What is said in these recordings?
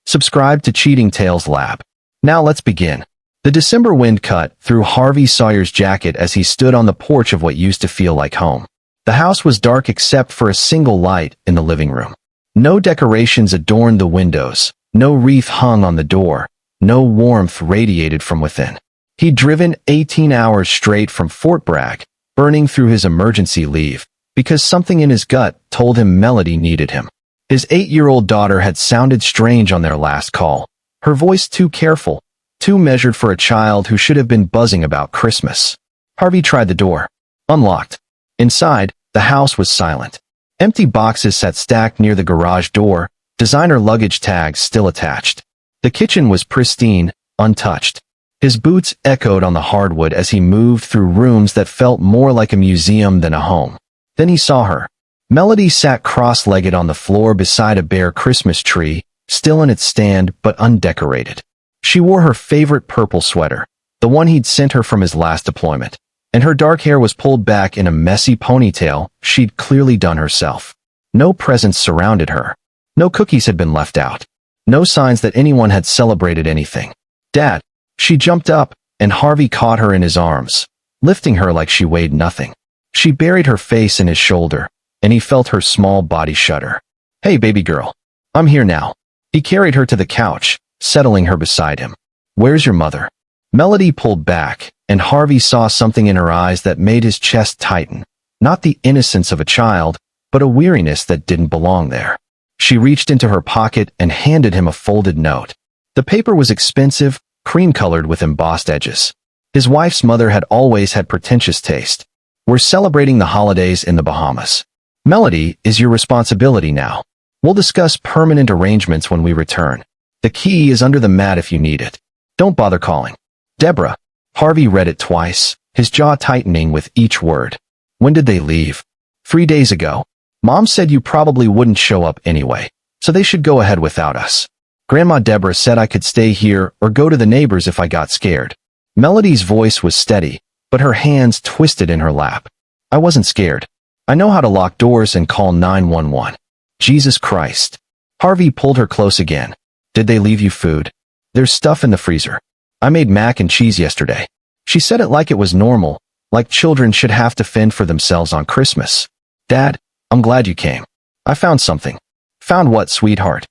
Subscribe to Cheating Tales Lab. Now let's begin. The December wind cut through Harvey Sawyer's jacket as he stood on the porch of what used to feel like home. The house was dark except for a single light in the living room. No decorations adorned the windows, no wreath hung on the door, no warmth radiated from within. He'd driven 18 hours straight from Fort Bragg, burning through his emergency leave, because something in his gut told him Melody needed him. His 8-year-old daughter had sounded strange on their last call, her voice too careful, too measured for a child who should have been buzzing about Christmas. Harvey tried the door. Unlocked. Inside, the house was silent. Empty boxes sat stacked near the garage door, designer luggage tags still attached. The kitchen was pristine, untouched. His boots echoed on the hardwood as he moved through rooms that felt more like a museum than a home. Then he saw her. Melody sat cross-legged on the floor beside a bare Christmas tree, still in its stand but undecorated. She wore her favorite purple sweater, the one he'd sent her from his last deployment, and her dark hair was pulled back in a messy ponytail she'd clearly done herself. No presents surrounded her. No cookies had been left out. No signs that anyone had celebrated anything. "Dad!" She jumped up, and Harvey caught her in his arms, lifting her like she weighed nothing. She buried her face in his shoulder, and he felt her small body shudder. "Hey, baby girl. I'm here now." He carried her to the couch, settling her beside him. "Where's your mother?" Melody pulled back, and Harvey saw something in her eyes that made his chest tighten. Not the innocence of a child, but a weariness that didn't belong there. She reached into her pocket and handed him a folded note. The paper was expensive, cream-colored with embossed edges. His wife's mother had always had pretentious taste. "We're celebrating the holidays in the Bahamas. Melody is your responsibility now. We'll discuss permanent arrangements when we return. The key is under the mat if you need it. Don't bother calling. Deborah." Harvey read it twice, his jaw tightening with each word. "When did they leave?" 3 days ago. Mom said you probably wouldn't show up anyway, so they should go ahead without us. Grandma Deborah said I could stay here or go to the neighbors if I got scared." Melody's voice was steady, but her hands twisted in her lap. "I wasn't scared. I know how to lock doors and call 911. Jesus Christ." Harvey pulled her close again. "Did they leave you food?" "There's stuff in the freezer. I made mac and cheese yesterday." She said it like it was normal, like children should have to fend for themselves on Christmas. "Dad, I'm glad you came. I found something." "Found what, sweetheart?"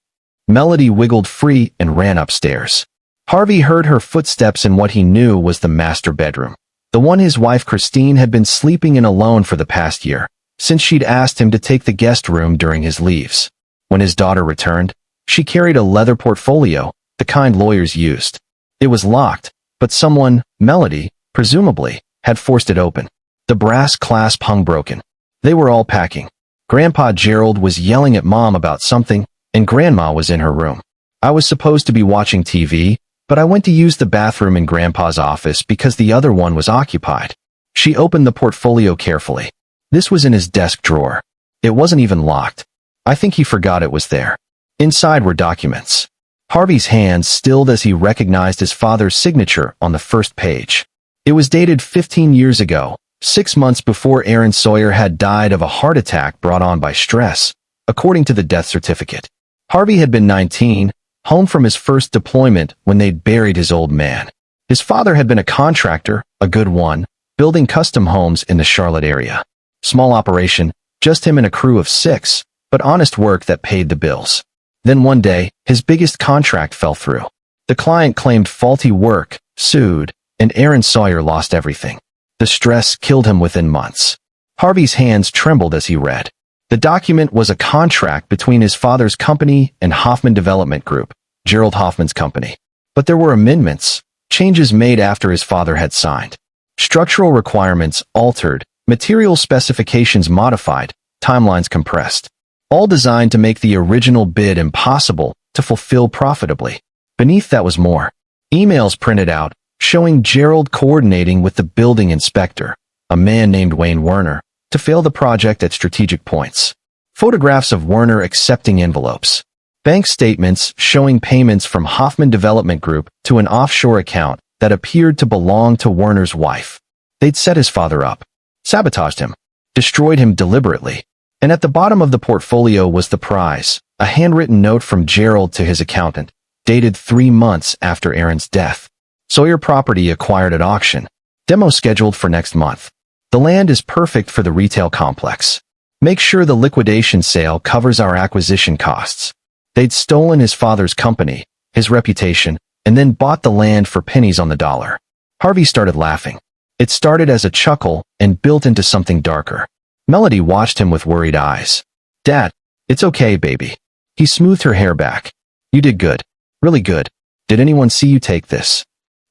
Melody wiggled free and ran upstairs. Harvey heard her footsteps in what he knew was the master bedroom, the one his wife Christine had been sleeping in alone for the past year, since she'd asked him to take the guest room during his leaves. When his daughter returned, she carried a leather portfolio, the kind lawyers used. It was locked, but someone, Melody, presumably, had forced it open. The brass clasp hung broken. They were all packing. Grandpa Gerald was yelling at Mom about something, and Grandma was in her room. "I was supposed to be watching TV, but I went to use the bathroom in Grandpa's office because the other one was occupied." She opened the portfolio carefully. This was in his desk drawer. It wasn't even locked. I think he forgot it was there. Inside were documents. Harvey's hands stilled as he recognized his father's signature on the first page. It was dated 15 years ago, 6 months before Aaron Sawyer had died of a heart attack brought on by stress, according to the death certificate. Harvey had been 19, home from his first deployment when they'd buried his old man. His father had been a contractor, a good one, building custom homes in the Charlotte area. Small operation, just him and a crew of 6, but honest work that paid the bills. Then one day, his biggest contract fell through. The client claimed faulty work, sued, and Aaron Sawyer lost everything. The stress killed him within months. Harvey's hands trembled as he read. The document was a contract between his father's company and Hoffman Development Group, Gerald Hoffman's company. But there were amendments, changes made after his father had signed. Structural requirements altered, material specifications modified, timelines compressed. All designed to make the original bid impossible to fulfill profitably. Beneath that was more. Emails printed out, showing Gerald coordinating with the building inspector, a man named Wayne Werner, to fail the project at strategic points. Photographs of Werner accepting envelopes. Bank statements showing payments from Hoffman Development Group to an offshore account that appeared to belong to Werner's wife. They'd set his father up, sabotaged him, destroyed him deliberately. And at the bottom of the portfolio was the prize, a handwritten note from Gerald to his accountant, dated 3 months after Aaron's death. Sawyer property acquired at auction. Demo scheduled for next month. The land is perfect for the retail complex. Make sure the liquidation sale covers our acquisition costs. They'd stolen his father's company, his reputation, and then bought the land for pennies on the dollar. Harvey started laughing. It started as a chuckle and built into something darker. Melody watched him with worried eyes. Dad, it's okay, baby. He smoothed her hair back. You did good. Really good. Did anyone see you take this?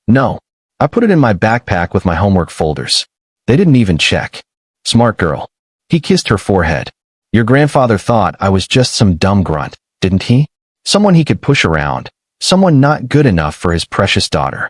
No. I put it in my backpack with my homework folders. They didn't even check. Smart girl. He kissed her forehead. Your grandfather thought I was just some dumb grunt, didn't he? Someone he could push around. Someone not good enough for his precious daughter.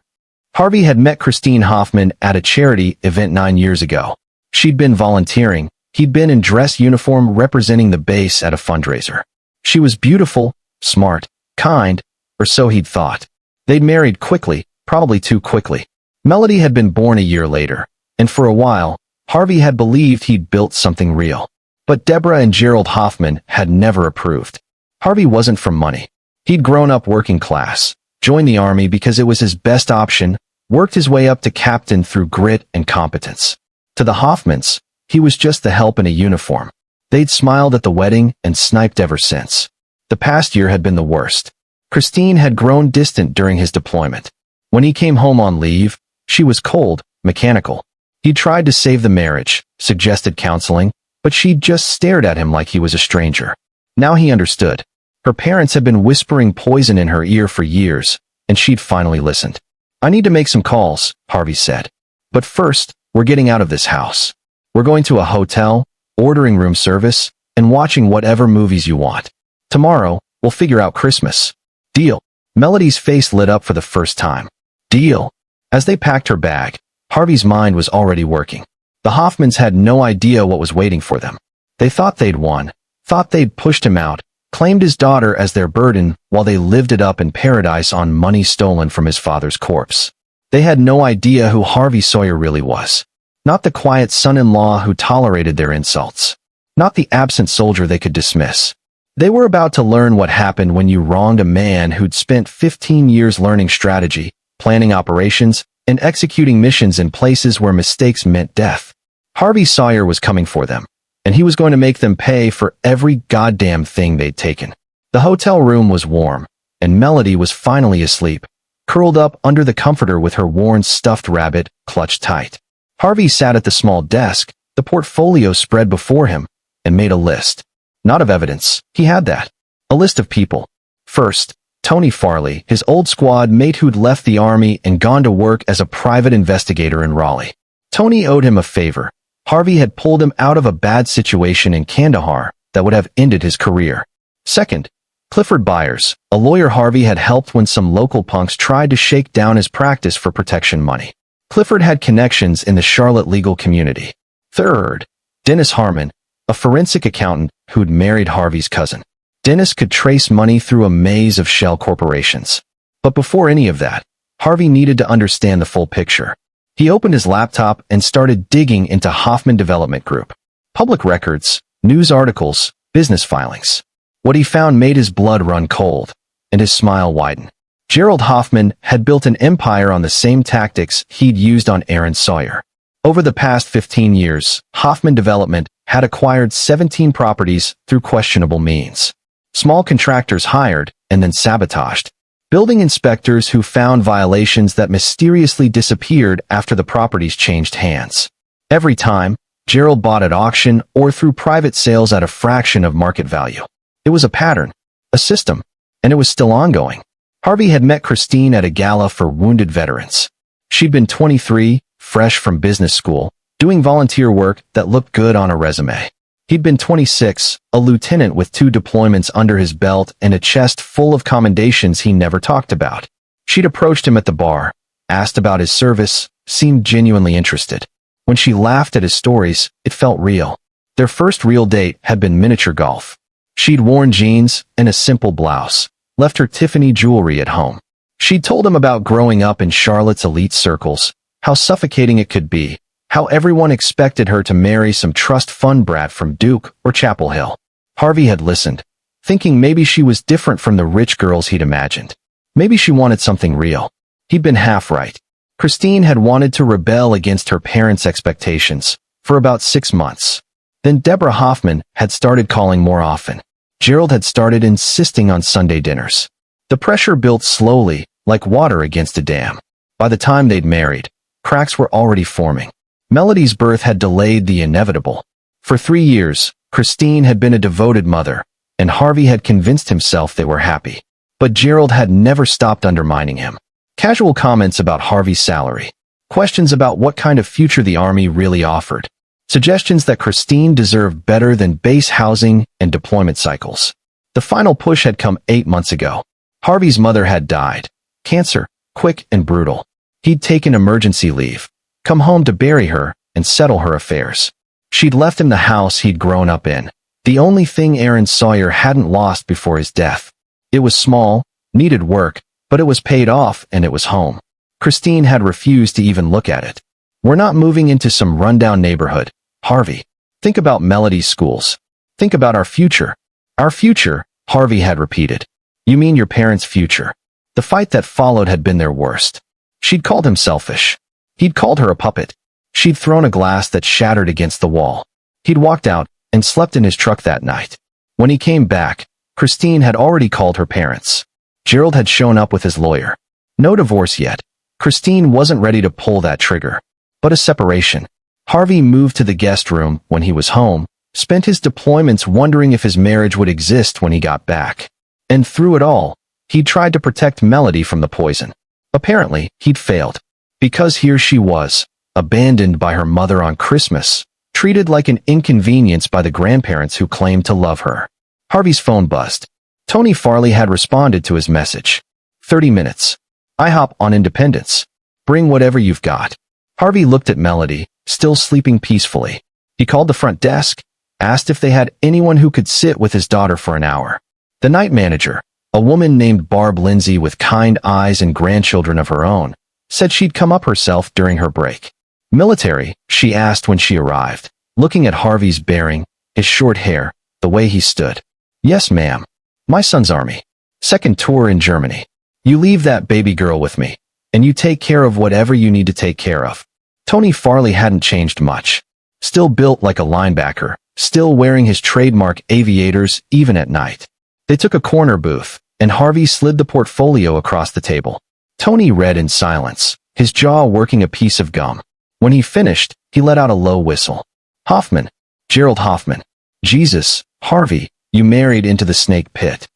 Harvey had met Christine Hoffman at a charity event 9 years ago. She'd been volunteering. He'd been in dress uniform representing the base at a fundraiser. She was beautiful, smart, kind, or so he'd thought. They'd married quickly, probably too quickly. Melody had been born a year later, and for a while, Harvey had believed he'd built something real. But Deborah and Gerald Hoffman had never approved. Harvey wasn't from money. He'd grown up working class, joined the army because it was his best option, worked his way up to captain through grit and competence. To the Hoffmans, he was just the help in a uniform. They'd smiled at the wedding and sniped ever since. The past year had been the worst. Christine had grown distant during his deployment. When he came home on leave, she was cold, mechanical. He tried to save the marriage, suggested counseling, but she just stared at him like he was a stranger. Now he understood. Her parents had been whispering poison in her ear for years, and she'd finally listened. I need to make some calls, Harvey said. But first, we're getting out of this house. We're going to a hotel, ordering room service, and watching whatever movies you want. Tomorrow, we'll figure out Christmas. Deal. Melody's face lit up for the first time. Deal. As they packed her bag, Harvey's mind was already working. The Hoffmans had no idea what was waiting for them. They thought they'd won, thought they'd pushed him out, claimed his daughter as their burden while they lived it up in paradise on money stolen from his father's corpse. They had no idea who Harvey Sawyer really was. Not the quiet son-in-law who tolerated their insults. Not the absent soldier they could dismiss. They were about to learn what happened when you wronged a man who'd spent 15 years learning strategy, planning operations, and executing missions in places where mistakes meant death. Harvey Sawyer was coming for them, and he was going to make them pay for every goddamn thing they'd taken. The hotel room was warm, and Melody was finally asleep, curled up under the comforter with her worn stuffed rabbit clutched tight. Harvey sat at the small desk, the portfolio spread before him, and made a list. Not of evidence, he had that. A list of people. First, Tony Farley, his old squad mate who'd left the army and gone to work as a private investigator in Raleigh. Tony owed him a favor. Harvey had pulled him out of a bad situation in Kandahar that would have ended his career. Second, Clifford Byers, a lawyer Harvey had helped when some local punks tried to shake down his practice for protection money. Clifford had connections in the Charlotte legal community. Third, Dennis Harmon, a forensic accountant who'd married Harvey's cousin. Dennis could trace money through a maze of shell corporations. But before any of that, Harvey needed to understand the full picture. He opened his laptop and started digging into Hoffman Development Group. Public records, news articles, business filings. What he found made his blood run cold, and his smile widen. Gerald Hoffman had built an empire on the same tactics he'd used on Aaron Sawyer. Over the past 15 years, Hoffman Development had acquired 17 properties through questionable means. Small contractors hired and then sabotaged. Building inspectors who found violations that mysteriously disappeared after the properties changed hands. Every time, Gerald bought at auction or through private sales at a fraction of market value. It was a pattern, a system, and it was still ongoing. Harvey had met Christine at a gala for wounded veterans. She'd been 23, fresh from business school, doing volunteer work that looked good on a resume. He'd been 26, a lieutenant with 2 deployments under his belt and a chest full of commendations he never talked about. She'd approached him at the bar, asked about his service, seemed genuinely interested. When she laughed at his stories, it felt real. Their first real date had been miniature golf. She'd worn jeans and a simple blouse, left her Tiffany jewelry at home. She'd told him about growing up in Charlotte's elite circles, how suffocating it could be, how everyone expected her to marry some trust fund brat from Duke or Chapel Hill. Harvey had listened, thinking maybe she was different from the rich girls he'd imagined. Maybe she wanted something real. He'd been half right. Christine had wanted to rebel against her parents' expectations for about 6 months. Then Deborah Hoffman had started calling more often. Gerald had started insisting on Sunday dinners. The pressure built slowly, like water against a dam. By the time they'd married, cracks were already forming. Melody's birth had delayed the inevitable. For 3 years, Christine had been a devoted mother, and Harvey had convinced himself they were happy. But Gerald had never stopped undermining him. Casual comments about Harvey's salary. Questions about what kind of future the Army really offered. Suggestions that Christine deserved better than base housing and deployment cycles. The final push had come 8 months ago. Harvey's mother had died. Cancer, quick and brutal. He'd taken emergency leave, come home to bury her and settle her affairs. She'd left him the house he'd grown up in, the only thing Aaron Sawyer hadn't lost before his death. It was small, needed work, but it was paid off and it was home. Christine had refused to even look at it. We're not moving into some rundown neighborhood, Harvey. Think about Melody's schools. Think about our future. Our future, Harvey had repeated. You mean your parents' future? The fight that followed had been their worst. She'd called him selfish. He'd called her a puppet. She'd thrown a glass that shattered against the wall. He'd walked out and slept in his truck that night. When he came back, Christine had already called her parents. Gerald had shown up with his lawyer. No divorce yet. Christine wasn't ready to pull that trigger. But a separation. Harvey moved to the guest room when he was home, spent his deployments wondering if his marriage would exist when he got back. And through it all, he'd tried to protect Melody from the poison. Apparently, he'd failed. Because here she was, abandoned by her mother on Christmas, treated like an inconvenience by the grandparents who claimed to love her. Harvey's phone buzzed. Tony Farley had responded to his message. 30 minutes. IHOP on Independence. Bring whatever you've got. Harvey looked at Melody, still sleeping peacefully. He called the front desk, asked if they had anyone who could sit with his daughter for an hour. The night manager, a woman named Barb Lindsay with kind eyes and grandchildren of her own, said she'd come up herself during her break. Military, she asked when she arrived, looking at Harvey's bearing, his short hair, the way he stood. Yes, ma'am. My son's Army. Second tour in Germany. You leave that baby girl with me, and you take care of whatever you need to take care of. Tony Farley hadn't changed much. Still built like a linebacker, still wearing his trademark aviators even at night. They took a corner booth, and Harvey slid the portfolio across the table. Tony read in silence, his jaw working a piece of gum. When he finished, he let out a low whistle. Hoffman. Gerald Hoffman. Jesus, Harvey, you married into the snake pit.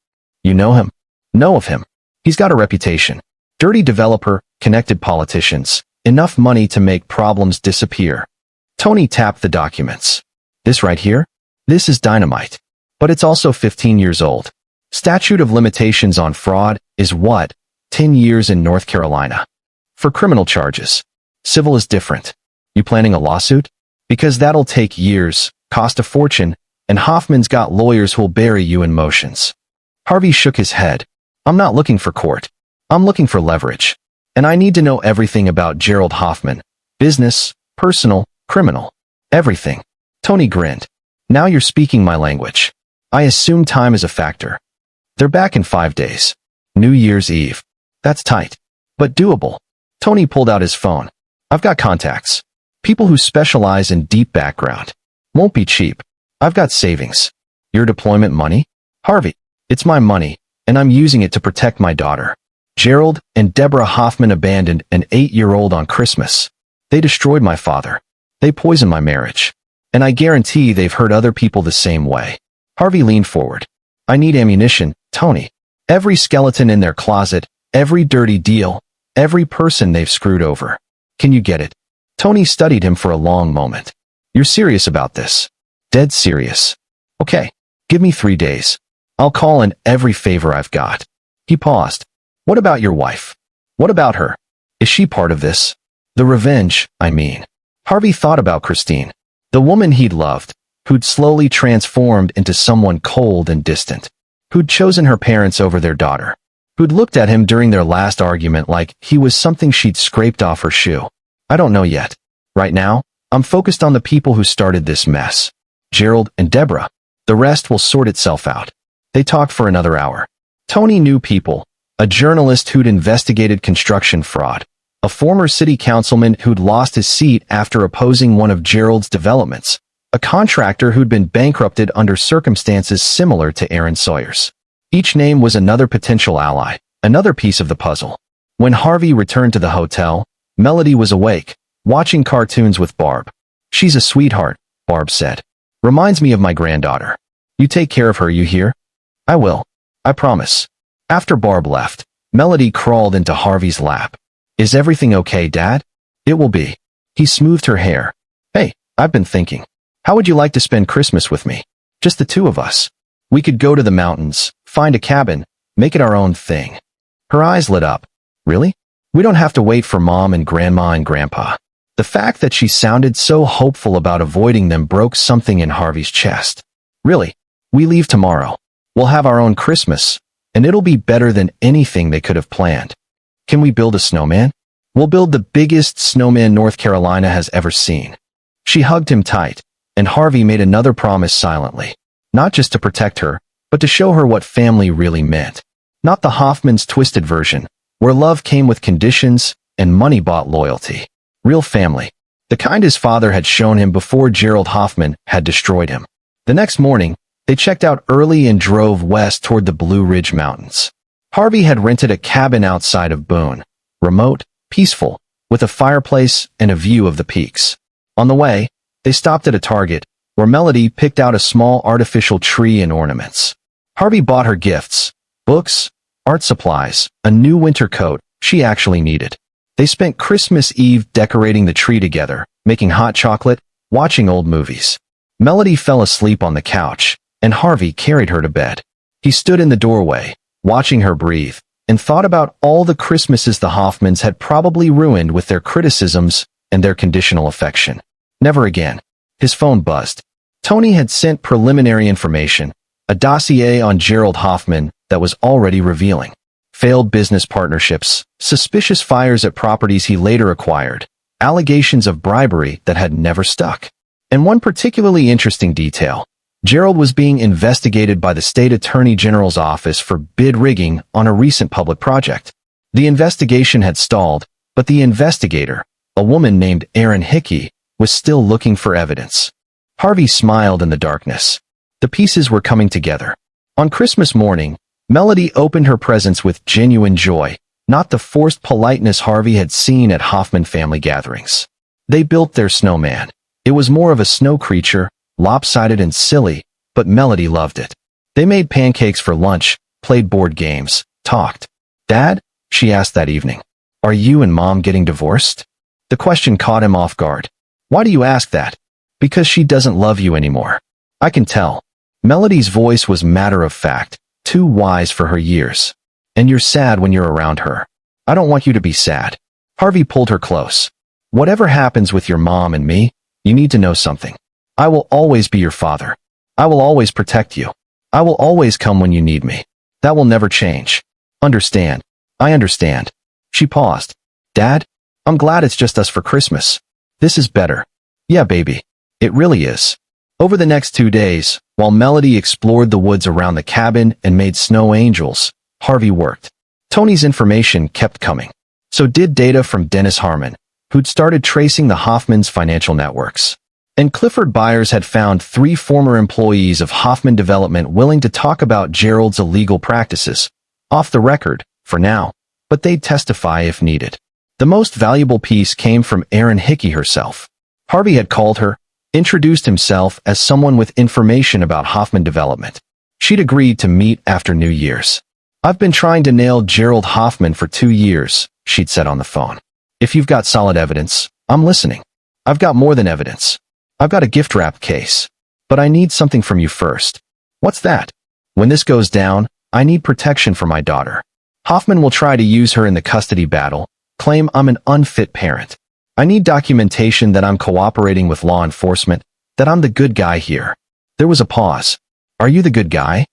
You know him? Know of him. He's got a reputation. Dirty developer, connected politicians, enough money to make problems disappear. Tony tapped the documents. This right here? This is dynamite. But it's also 15 years old. Statute of limitations on fraud is what? 10 years in North Carolina. For criminal charges. Civil is different. You planning a lawsuit? Because that'll take years, cost a fortune, and Hoffman's got lawyers who'll bury you in motions. Harvey shook his head. I'm not looking for court. I'm looking for leverage. And I need to know everything about Gerald Hoffman. Business, personal, criminal. Everything. Tony grinned. Now you're speaking my language. I assume time is a factor. They're back in 5 days. New Year's Eve. That's tight. But doable. Tony pulled out his phone. I've got contacts. People who specialize in deep background. Won't be cheap. I've got savings. Your deployment money? Harvey, it's my money, and I'm using it to protect my daughter. Gerald and Deborah Hoffman abandoned an 8-year-old on Christmas. They destroyed my father. They poisoned my marriage. And I guarantee they've hurt other people the same way. Harvey leaned forward. I need ammunition, Tony. Every skeleton in their closet, every dirty deal, every person they've screwed over. Can you get it? Tony studied him for a long moment. You're serious about this? Dead serious. Okay, give me 3 days. I'll call in every favor I've got. He paused. What about your wife? What about her? Is she part of this? The revenge, I mean. Harvey thought about Christine, the woman he'd loved, who'd slowly transformed into someone cold and distant, who'd chosen her parents over their daughter, who'd looked at him during their last argument like he was something she'd scraped off her shoe. I don't know yet. Right now, I'm focused on the people who started this mess. Gerald and Deborah. The rest will sort itself out. They talked for another hour. Tony knew people, a journalist who'd investigated construction fraud, a former city councilman who'd lost his seat after opposing one of Gerald's developments, a contractor who'd been bankrupted under circumstances similar to Aaron Sawyer's. Each name was another potential ally, another piece of the puzzle. When Harvey returned to the hotel, Melody was awake, watching cartoons with Barb. "She's a sweetheart," Barb said. "Reminds me of my granddaughter. You take care of her, you hear?" "I will. I promise." After Barb left, Melody crawled into Harvey's lap. "Is everything okay, Dad?" "It will be." He smoothed her hair. "Hey, I've been thinking. How would you like to spend Christmas with me? Just the two of us. We could go to the mountains, find a cabin, make it our own thing." Her eyes lit up. "Really? We don't have to wait for Mom and Grandma and Grandpa." The fact that she sounded so hopeful about avoiding them broke something in Harvey's chest. "Really? We leave tomorrow. We'll have our own Christmas, and it'll be better than anything they could have planned. Can we build a snowman? We'll build the biggest snowman North Carolina has ever seen." She hugged him tight, and Harvey made another promise silently. Not just to protect her, but to show her what family really meant. Not the Hoffman's twisted version, where love came with conditions and money bought loyalty. Real family. The kind his father had shown him before Gerald Hoffman had destroyed him. The next morning, they checked out early and drove west toward the Blue Ridge Mountains. Harvey had rented a cabin outside of Boone, remote, peaceful, with a fireplace and a view of the peaks. On the way, they stopped at a Target, where Melody picked out a small artificial tree and ornaments. Harvey bought her gifts, books, art supplies, a new winter coat she actually needed. They spent Christmas Eve decorating the tree together, making hot chocolate, watching old movies. Melody fell asleep on the couch, and Harvey carried her to bed. He stood in the doorway, watching her breathe, and thought about all the Christmases the Hoffmans had probably ruined with their criticisms and their conditional affection. Never again. His phone buzzed. Tony had sent preliminary information, a dossier on Gerald Hoffman that was already revealing. Failed business partnerships, suspicious fires at properties he later acquired, allegations of bribery that had never stuck. And one particularly interesting detail, Gerald was being investigated by the state attorney general's office for bid rigging on a recent public project. The investigation had stalled, but the investigator, a woman named Erin Hickey, was still looking for evidence. Harvey smiled in the darkness. The pieces were coming together. On Christmas morning, Melody opened her presents with genuine joy, not the forced politeness Harvey had seen at Hoffman family gatherings. They built their snowman. It was more of a snow creature, lopsided and silly, but Melody loved it. They made pancakes for lunch, played board games, talked. "Dad?" she asked that evening. "Are you and Mom getting divorced?" The question caught him off guard. "Why do you ask that?" "Because she doesn't love you anymore. I can tell." Melody's voice was matter-of-fact, too wise for her years. "And you're sad when you're around her. I don't want you to be sad." Harvey pulled her close. "Whatever happens with your mom and me, you need to know something. I will always be your father. I will always protect you. I will always come when you need me. That will never change. Understand?" "I understand." She paused. "Dad? I'm glad it's just us for Christmas. This is better." "Yeah, baby. It really is." Over the next 2 days, while Melody explored the woods around the cabin and made snow angels, Harvey worked. Tony's information kept coming. So did data from Dennis Harmon, who'd started tracing the Hoffman's financial networks. And Clifford Byers had found 3 former employees of Hoffman Development willing to talk about Gerald's illegal practices, off the record, for now, but they'd testify if needed. The most valuable piece came from Erin Hickey herself. Harvey had called her, introduced himself as someone with information about Hoffman Development. She'd agreed to meet after New Year's. "I've been trying to nail Gerald Hoffman for 2 years, she'd said on the phone. "If you've got solid evidence, I'm listening. I've got more than evidence. I've got a gift wrap case. But I need something from you first." "What's that?" "When this goes down, I need protection for my daughter. Hoffman will try to use her in the custody battle, claim I'm an unfit parent. I need documentation that I'm cooperating with law enforcement, that I'm the good guy here." There was a pause. "Are you the good guy?"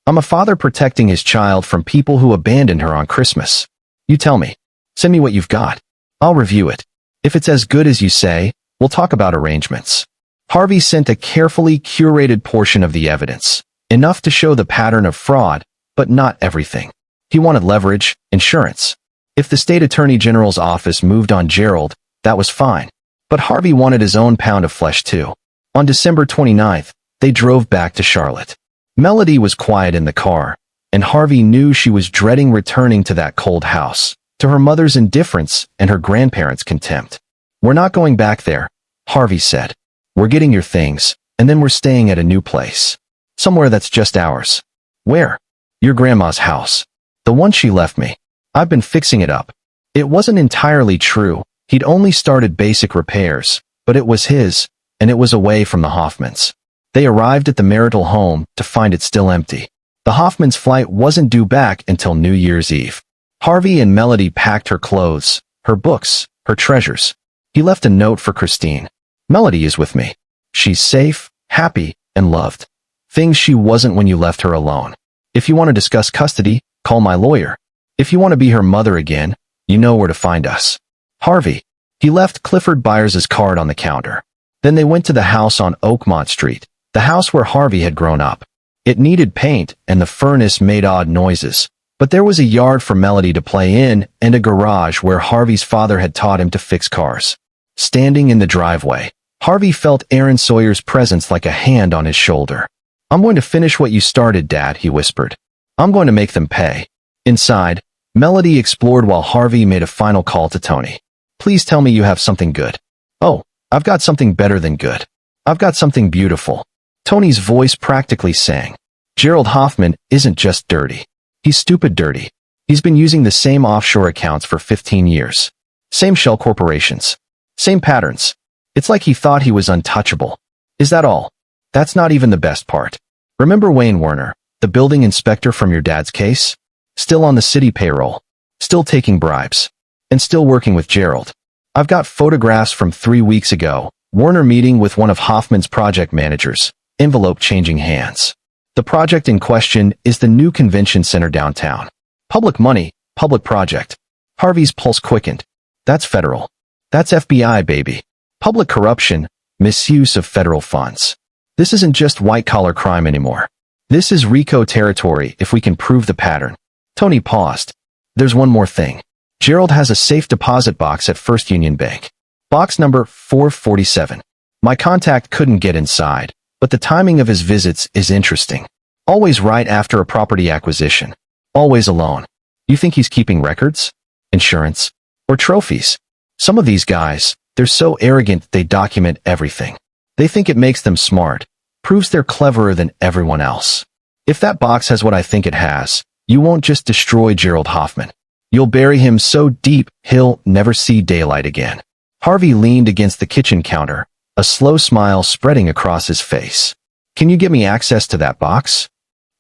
"I'm a father protecting his child from people who abandoned her on Christmas." "You tell me. Send me what you've got. I'll review it. If it's as good as you say, we'll talk about arrangements." Harvey sent a carefully curated portion of the evidence, enough to show the pattern of fraud, but not everything. He wanted leverage, insurance. If the state attorney general's office moved on Gerald, that was fine. But Harvey wanted his own pound of flesh too. On December 29th, they drove back to Charlotte. Melody was quiet in the car, and Harvey knew she was dreading returning to that cold house, to her mother's indifference and her grandparents' contempt. "We're not going back there," Harvey said. "We're getting your things, and then we're staying at a new place. Somewhere that's just ours." "Where?" "Your grandma's house. The one she left me. I've been fixing it up." It wasn't entirely true. He'd only started basic repairs, but it was his, and it was away from the Hoffmans. They arrived at the marital home to find it still empty. The Hoffmans' flight wasn't due back until New Year's Eve. Harvey and Melody packed her clothes, her books, her treasures. He left a note for Christine. "Melody is with me. She's safe, happy, and loved. Things she wasn't when you left her alone. If you want to discuss custody, call my lawyer. If you want to be her mother again, you know where to find us. Harvey." He left Clifford Byers' card on the counter. Then they went to the house on Oakmont Street, the house where Harvey had grown up. It needed paint, and the furnace made odd noises, but there was a yard for Melody to play in and a garage where Harvey's father had taught him to fix cars. Standing in the driveway, Harvey felt Aaron Sawyer's presence like a hand on his shoulder. "I'm going to finish what you started, Dad," he whispered. "I'm going to make them pay." Inside, Melody explored while Harvey made a final call to Tony. "Please tell me you have something good." "Oh, I've got something better than good. I've got something beautiful." Tony's voice practically sang. "Gerald Hoffman isn't just dirty. He's stupid dirty. He's been using the same offshore accounts for 15 years. Same shell corporations. Same patterns. It's like he thought he was untouchable. Is that all? That's not even the best part. Remember Wayne Werner, the building inspector from your dad's case? Still on the city payroll. Still taking bribes. And still working with Gerald. I've got photographs from 3 weeks ago. Werner meeting with one of Hoffman's project managers. Envelope changing hands. The project in question is the new convention center downtown. Public money, public project." Harvey's pulse quickened. "That's federal. That's FBI, baby. Public corruption, misuse of federal funds. This isn't just white-collar crime anymore. This is RICO territory if we can prove the pattern." Tony paused. "There's one more thing. Gerald has a safe deposit box at First Union Bank. Box number 447. My contact couldn't get inside, but the timing of his visits is interesting. Always right after a property acquisition. Always alone. You think he's keeping records? Insurance? Or trophies? Some of these guys, they're so arrogant they document everything. They think it makes them smart, proves they're cleverer than everyone else. If that box has what I think it has, you won't just destroy Gerald Hoffman. You'll bury him so deep he'll never see daylight again." Harvey leaned against the kitchen counter, a slow smile spreading across his face. "Can you get me access to that box?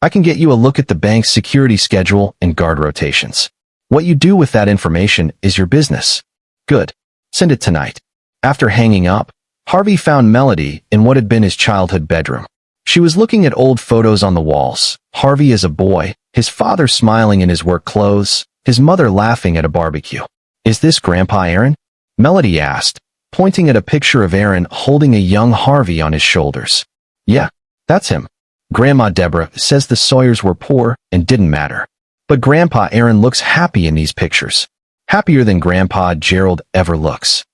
I can get you a look at the bank's security schedule and guard rotations. What you do with that information is your business." "Good. Send it tonight." After hanging up, Harvey found Melody in what had been his childhood bedroom. She was looking at old photos on the walls. Harvey as a boy, his father smiling in his work clothes, his mother laughing at a barbecue. "Is this Grandpa Aaron?" Melody asked, pointing at a picture of Aaron holding a young Harvey on his shoulders. "Yeah, that's him. Grandma Deborah says the Sawyers were poor and didn't matter. But Grandpa Aaron looks happy in these pictures. Happier than Grandpa Gerald ever looks."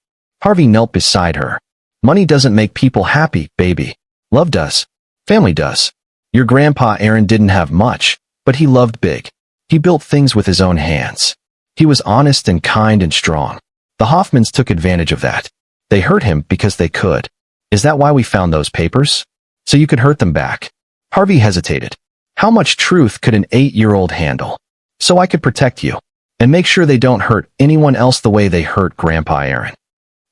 Harvey knelt beside her. "Money doesn't make people happy, baby. Love does. Family does. Your Grandpa Aaron didn't have much, but he loved big. He built things with his own hands. He was honest and kind and strong. The Hoffmans took advantage of that. They hurt him because they could. Is that why we found those papers? So you could hurt them back?" Harvey hesitated. How much truth could an 8-year-old handle? "So I could protect you, and make sure they don't hurt anyone else the way they hurt Grandpa Aaron."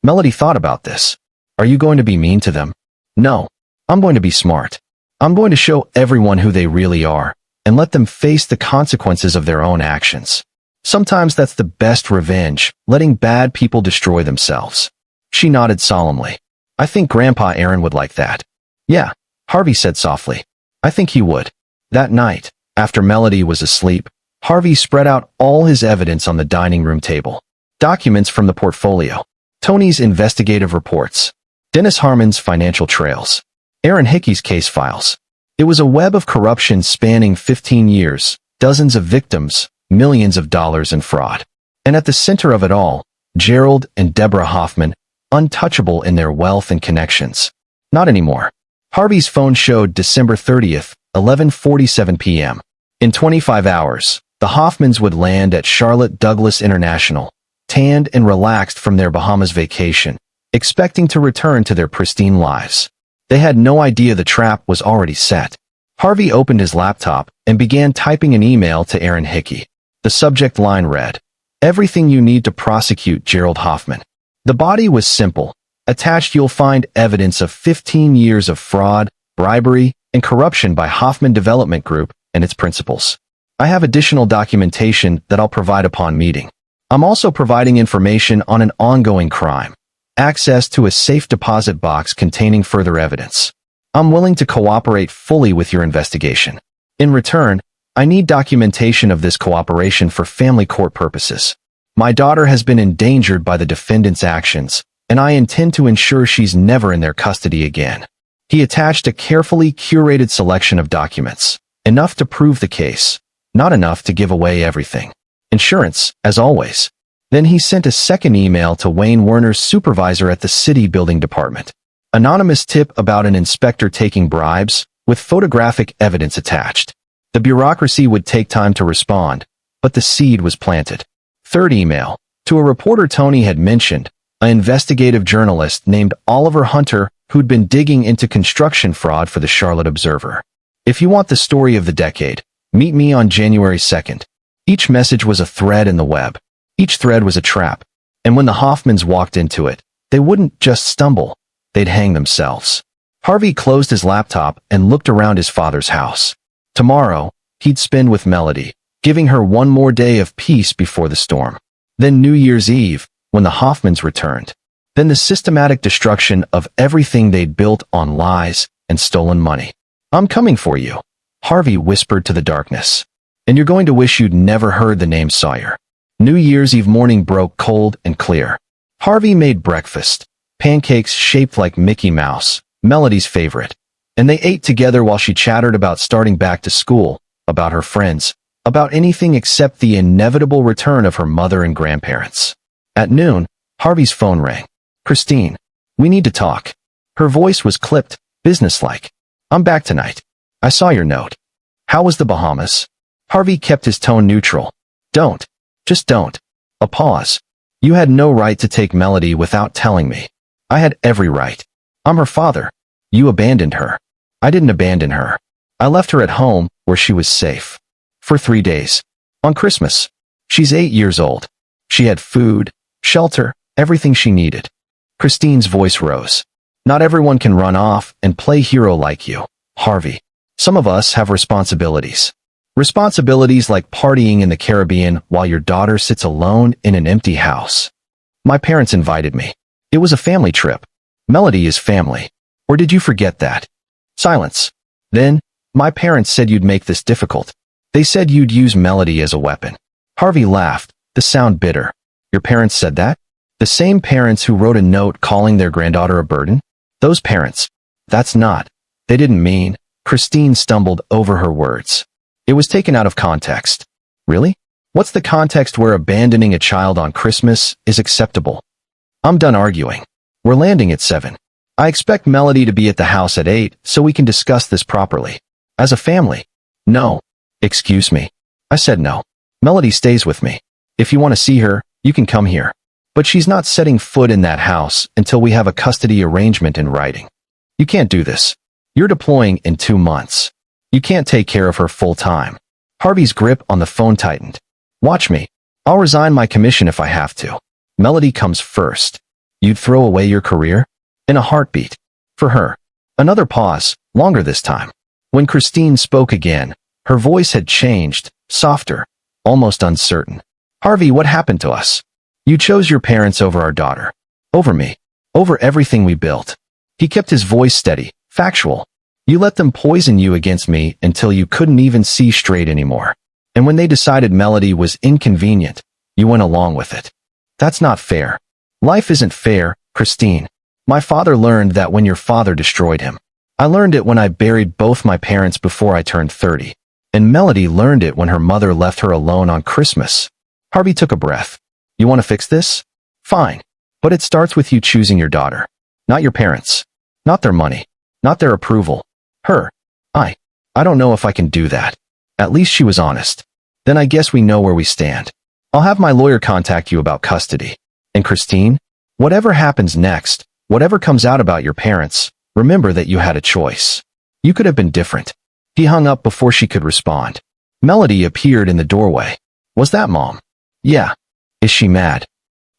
Melody thought about this. "Are you going to be mean to them?" "No. I'm going to be smart. I'm going to show everyone who they really are, and let them face the consequences of their own actions. Sometimes that's the best revenge, letting bad people destroy themselves." She nodded solemnly. "I think Grandpa Aaron would like that." "Yeah," Harvey said softly. "I think he would." That night, after Melody was asleep, Harvey spread out all his evidence on the dining room table. Documents from the portfolio. Tony's investigative reports. Dennis Harmon's financial trails. Aaron Hickey's case files. It was a web of corruption spanning 15 years, dozens of victims, millions of dollars in fraud. And at the center of it all, Gerald and Deborah Hoffman, untouchable in their wealth and connections. Not anymore. Harvey's phone showed December 30th, 11:47 p.m. In 25 hours, the Hoffmans would land at Charlotte Douglas International, tanned and relaxed from their Bahamas vacation, expecting to return to their pristine lives. They had no idea the trap was already set. Harvey opened his laptop and began typing an email to Aaron Hickey. The subject line read, "Everything you need to prosecute Gerald Hoffman." The body was simple. Attached you'll find evidence of 15 years of fraud, bribery, and corruption by Hoffman Development Group and its principals. I have additional documentation that I'll provide upon meeting. I'm also providing information on an ongoing crime. Access to a safe deposit box containing further evidence. I'm willing to cooperate fully with your investigation. In return, I need documentation of this cooperation for family court purposes. My daughter has been endangered by the defendant's actions, and I intend to ensure she's never in their custody again. He attached a carefully curated selection of documents, enough to prove the case, not enough to give away everything. Insurance, as always. Then he sent a second email to Wayne Werner's supervisor at the city building department. Anonymous tip about an inspector taking bribes, with photographic evidence attached. The bureaucracy would take time to respond, but the seed was planted. Third email, to a reporter Tony had mentioned, an investigative journalist named Oliver Hunter who'd been digging into construction fraud for the Charlotte Observer. If you want the story of the decade, meet me on January 2nd. Each message was a thread in the web. Each thread was a trap. And when the Hoffmans walked into it, they wouldn't just stumble, they'd hang themselves. Harvey closed his laptop and looked around his father's house. Tomorrow, he'd spend with Melody, giving her one more day of peace before the storm. Then New Year's Eve, when the Hoffmans returned. Then the systematic destruction of everything they'd built on lies and stolen money. "I'm coming for you," Harvey whispered to the darkness. "And you're going to wish you'd never heard the name Sawyer." New Year's Eve morning broke cold and clear. Harvey made breakfast, pancakes shaped like Mickey Mouse, Melody's favorite. And they ate together while she chattered about starting back to school, about her friends, about anything except the inevitable return of her mother and grandparents. At noon, Harvey's phone rang. "Christine, we need to talk." Her voice was clipped, businesslike. "I'm back tonight. I saw your note. How was the Bahamas?" Harvey kept his tone neutral. "Don't. Just don't." A pause. "You had no right to take Melody without telling me." "I had every right. I'm her father." "You abandoned her." "I didn't abandon her. I left her at home where she was safe. For 3 days. On Christmas. She's 8 years old. She had food, shelter, everything she needed." Christine's voice rose. "Not everyone can run off and play hero like you, Harvey. Some of us have responsibilities. Responsibilities like partying in the Caribbean while your daughter sits alone in an empty house." "My parents invited me. It was a family trip. Melody is family. Or did you forget that?" Silence. "Then, my parents said you'd make this difficult. They said you'd use Melody as a weapon." Harvey laughed, the sound bitter. "Your parents said that? The same parents who wrote a note calling their granddaughter a burden? Those parents. That's not. They didn't mean." Christine stumbled over her words. "It was taken out of context." "Really? What's the context where abandoning a child on Christmas is acceptable?" "I'm done arguing. We're landing at 7. I expect Melody to be at the house at 8 so we can discuss this properly. As a family." "No." "Excuse me. I said no. Melody stays with me. If you want to see her, you can come here. But she's not setting foot in that house until we have a custody arrangement in writing. You can't do this. You're deploying in 2 months. You can't take care of her full time." Harvey's grip on the phone tightened. "Watch me. I'll resign my commission if I have to. Melody comes first. You'd throw away your career?" "In a heartbeat. For her." Another pause, longer this time. When Christine spoke again, her voice had changed, softer, almost uncertain. "Harvey, what happened to us? You chose your parents over our daughter. Over me. Over everything we built." He kept his voice steady, factual. "You let them poison you against me until you couldn't even see straight anymore. And when they decided Melody was inconvenient, you went along with it. That's not fair. Life isn't fair, Christine. My father learned that when your father destroyed him. I learned it when I buried both my parents before I turned 30. and Melody learned it when her mother left her alone on Christmas. Harvey took a breath. You want to fix this? Fine. But it starts with you choosing your daughter. Not your parents. Not their money. Not their approval. Her. I don't know if I can do that. At least she was honest. Then I guess we know where we stand. I'll have my lawyer contact you about custody. And Christine, whatever happens next, whatever comes out about your parents, remember that you had a choice. You could have been different. He hung up before she could respond. Melody appeared in the doorway. Was that Mom? Yeah. Is she mad?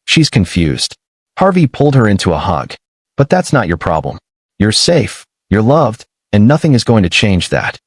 She's confused. Harvey pulled her into a hug. But that's not your problem. You're safe, you're loved, and nothing is going to change that.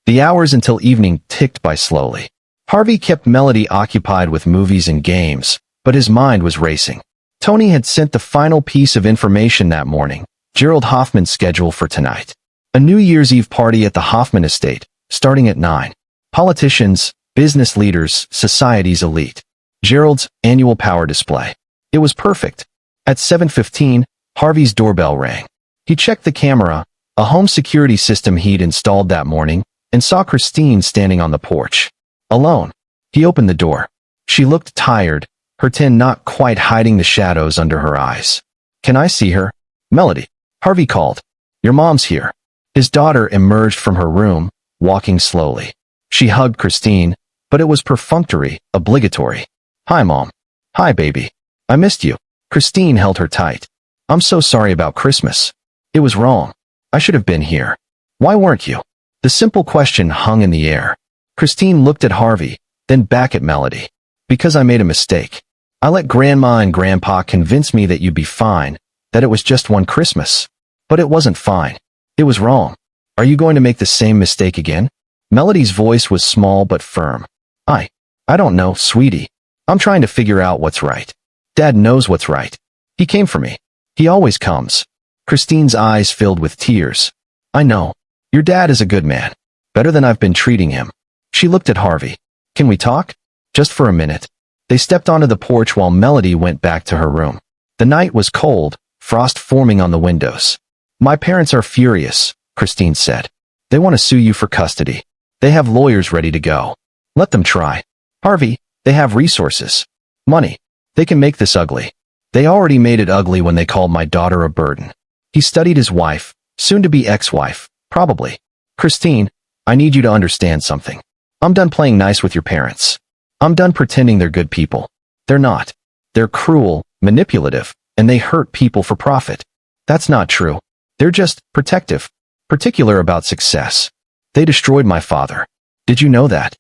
The hours until evening ticked by slowly. Harvey kept Melody occupied with movies and games, but his mind was racing. Tony had sent the final piece of information that morning, Gerald Hoffman's schedule for tonight. A New Year's Eve party at the Hoffman estate, starting at 9. Politicians, business leaders, society's elite. Gerald's annual power display. It was perfect. At 7:15, Harvey's doorbell rang. He checked the camera, a home security system he'd installed that morning, and saw Christine standing on the porch. Alone. He opened the door. She looked tired, her tin not quite hiding the shadows under her eyes. Can I see her? Melody. Harvey called. Your mom's here. His daughter emerged from her room, walking slowly. She hugged Christine, but it was perfunctory, obligatory. Hi, Mom. Hi, baby. I missed you. Christine held her tight. I'm so sorry about Christmas. It was wrong. I should have been here. Why weren't you? The simple question hung in the air. Christine looked at Harvey, then back at Melody. Because I made a mistake. I let Grandma and Grandpa convince me that you'd be fine, that it was just one Christmas. But it wasn't fine. It was wrong. Are you going to make the same mistake again? Melody's voice was small but firm. I don't know, sweetie. I'm trying to figure out what's right. Dad knows what's right. He came for me. He always comes. Christine's eyes filled with tears. I know. Your dad is a good man. Better than I've been treating him. She looked at Harvey. Can we talk? Just for a minute. They stepped onto the porch while Melody went back to her room. The night was cold, frost forming on the windows. My parents are furious, Christine said. They want to sue you for custody. They have lawyers ready to go. Let them try. Harvey, they have resources. Money. They can make this ugly. They already made it ugly when they called my daughter a burden. He studied his wife, soon-to-be ex-wife, probably. Christine, I need you to understand something. I'm done playing nice with your parents. I'm done pretending they're good people. They're not. They're cruel, manipulative, and they hurt people for profit. That's not true. They're just protective, particular about success. They destroyed my father. Did you know that?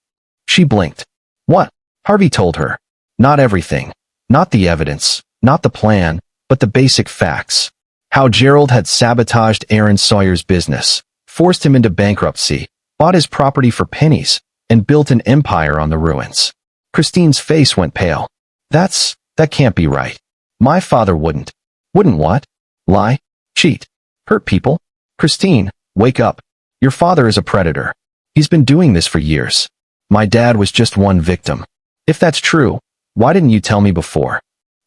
She blinked. What? Harvey told her. Not everything. Not the evidence. Not the plan, but the basic facts. How Gerald had sabotaged Aaron Sawyer's business, forced him into bankruptcy, bought his property for pennies, and built an empire on the ruins. Christine's face went pale. That can't be right. My father wouldn't. Wouldn't what? Lie? Cheat? Hurt people? Christine, wake up. Your father is a predator. He's been doing this for years. My dad was just one victim. If that's true, why didn't you tell me before?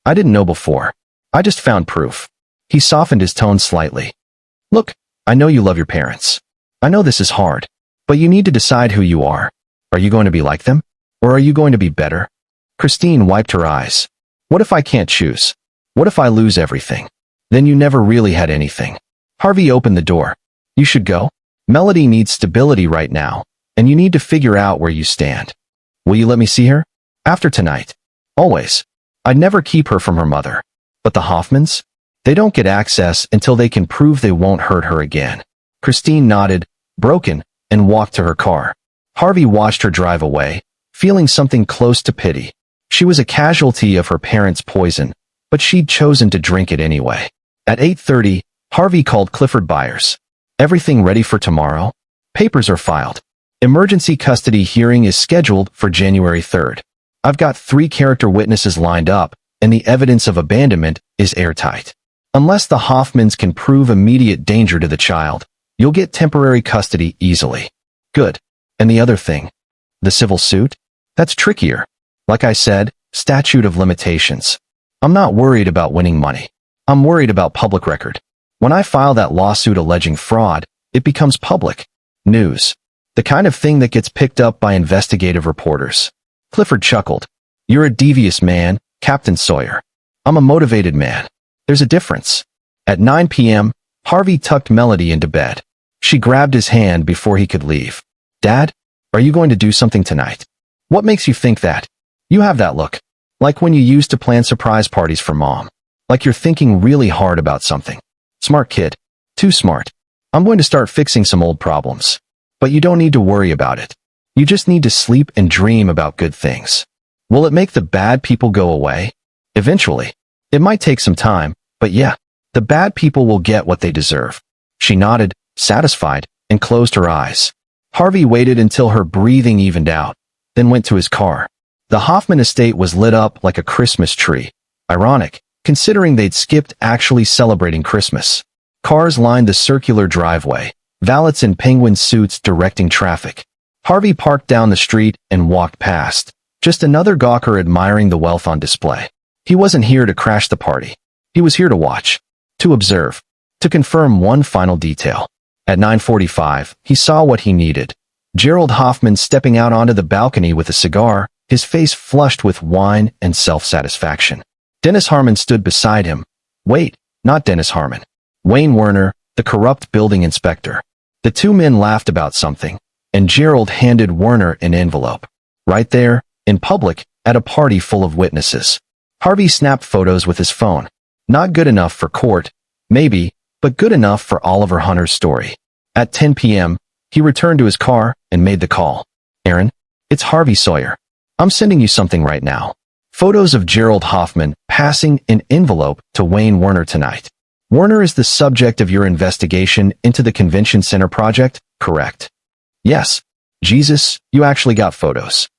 I didn't know before. I just found proof. He softened his tone slightly. Look, I know you love your parents. I know this is hard, but you need to decide who you are. Are you going to be like them? Or are you going to be better? Christine wiped her eyes. What if I can't choose? What if I lose everything? Then you never really had anything. Harvey opened the door. You should go. Melody needs stability right now, and you need to figure out where you stand. Will you let me see her? After tonight. Always. I'd never keep her from her mother. But the Hoffmans? They don't get access until they can prove they won't hurt her again. Christine nodded, broken, and walked to her car. Harvey watched her drive away, feeling something close to pity. She was a casualty of her parents' poison, but she'd chosen to drink it anyway. At 8:30, Harvey called Clifford Byers. Everything ready for tomorrow? Papers are filed. Emergency custody hearing is scheduled for January 3rd. I've got 3 character witnesses lined up, and the evidence of abandonment is airtight. Unless the Hoffmans can prove immediate danger to the child, you'll get temporary custody easily. Good. And the other thing? The civil suit? That's trickier. Like I said, statute of limitations. I'm not worried about winning money. I'm worried about public record. When I file that lawsuit alleging fraud, it becomes public news. The kind of thing that gets picked up by investigative reporters. Clifford chuckled. You're a devious man, Captain Sawyer. I'm a motivated man. There's a difference. At 9 p.m., Harvey tucked Melody into bed. She grabbed his hand before he could leave. Dad, are you going to do something tonight? What makes you think that? You have that look. Like when you used to plan surprise parties for Mom. Like you're thinking really hard about something. Smart kid. Too smart. I'm going to start fixing some old problems. But you don't need to worry about it. You just need to sleep and dream about good things. Will it make the bad people go away? Eventually. It might take some time, but yeah, the bad people will get what they deserve. She nodded, satisfied, and closed her eyes. Harvey waited until her breathing evened out, then went to his car. The Hoffman estate was lit up like a Christmas tree. Ironic, considering they'd skipped actually celebrating Christmas. Cars lined the circular driveway, valets in penguin suits directing traffic. Harvey parked down the street and walked past, just another gawker admiring the wealth on display. He wasn't here to crash the party. He was here to watch, to observe, to confirm one final detail. At 9:45, he saw what he needed. Gerald Hoffman stepping out onto the balcony with a cigar, his face flushed with wine and self-satisfaction. Dennis Harmon stood beside him. Wait, not Dennis Harmon. Wayne Werner, the corrupt building inspector. The two men laughed about something, and Gerald handed Werner an envelope. Right there, in public, at a party full of witnesses. Harvey snapped photos with his phone. Not good enough for court, maybe, but good enough for Oliver Hunter's story. At 10 p.m., he returned to his car and made the call. Aaron, it's Harvey Sawyer. I'm sending you something right now. Photos of Gerald Hoffman passing an envelope to Wayne Werner tonight. Werner is the subject of your investigation into the convention center project, correct? Yes. Jesus, you actually got photos.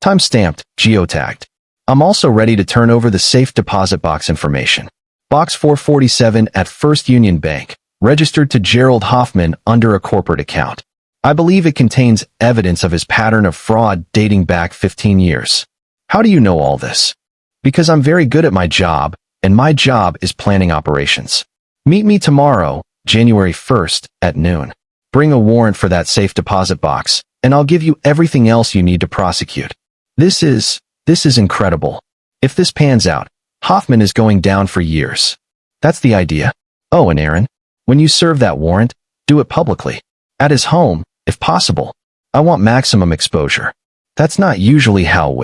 Time-stamped, geotagged. I'm also ready to turn over the safe deposit box information. Box 447 at First Union Bank, registered to Gerald Hoffman under a corporate account. I believe it contains evidence of his pattern of fraud dating back 15 years. How do you know all this? Because I'm very good at my job, and my job is planning operations. Meet me tomorrow, January 1st, at noon. Bring a warrant for that safe deposit box, and I'll give you everything else you need to prosecute. This is incredible. If this pans out, Hoffman is going down for years. That's the idea. Oh, and Aaron, when you serve that warrant, do it publicly. At his home, if possible. I want maximum exposure. That's not usually how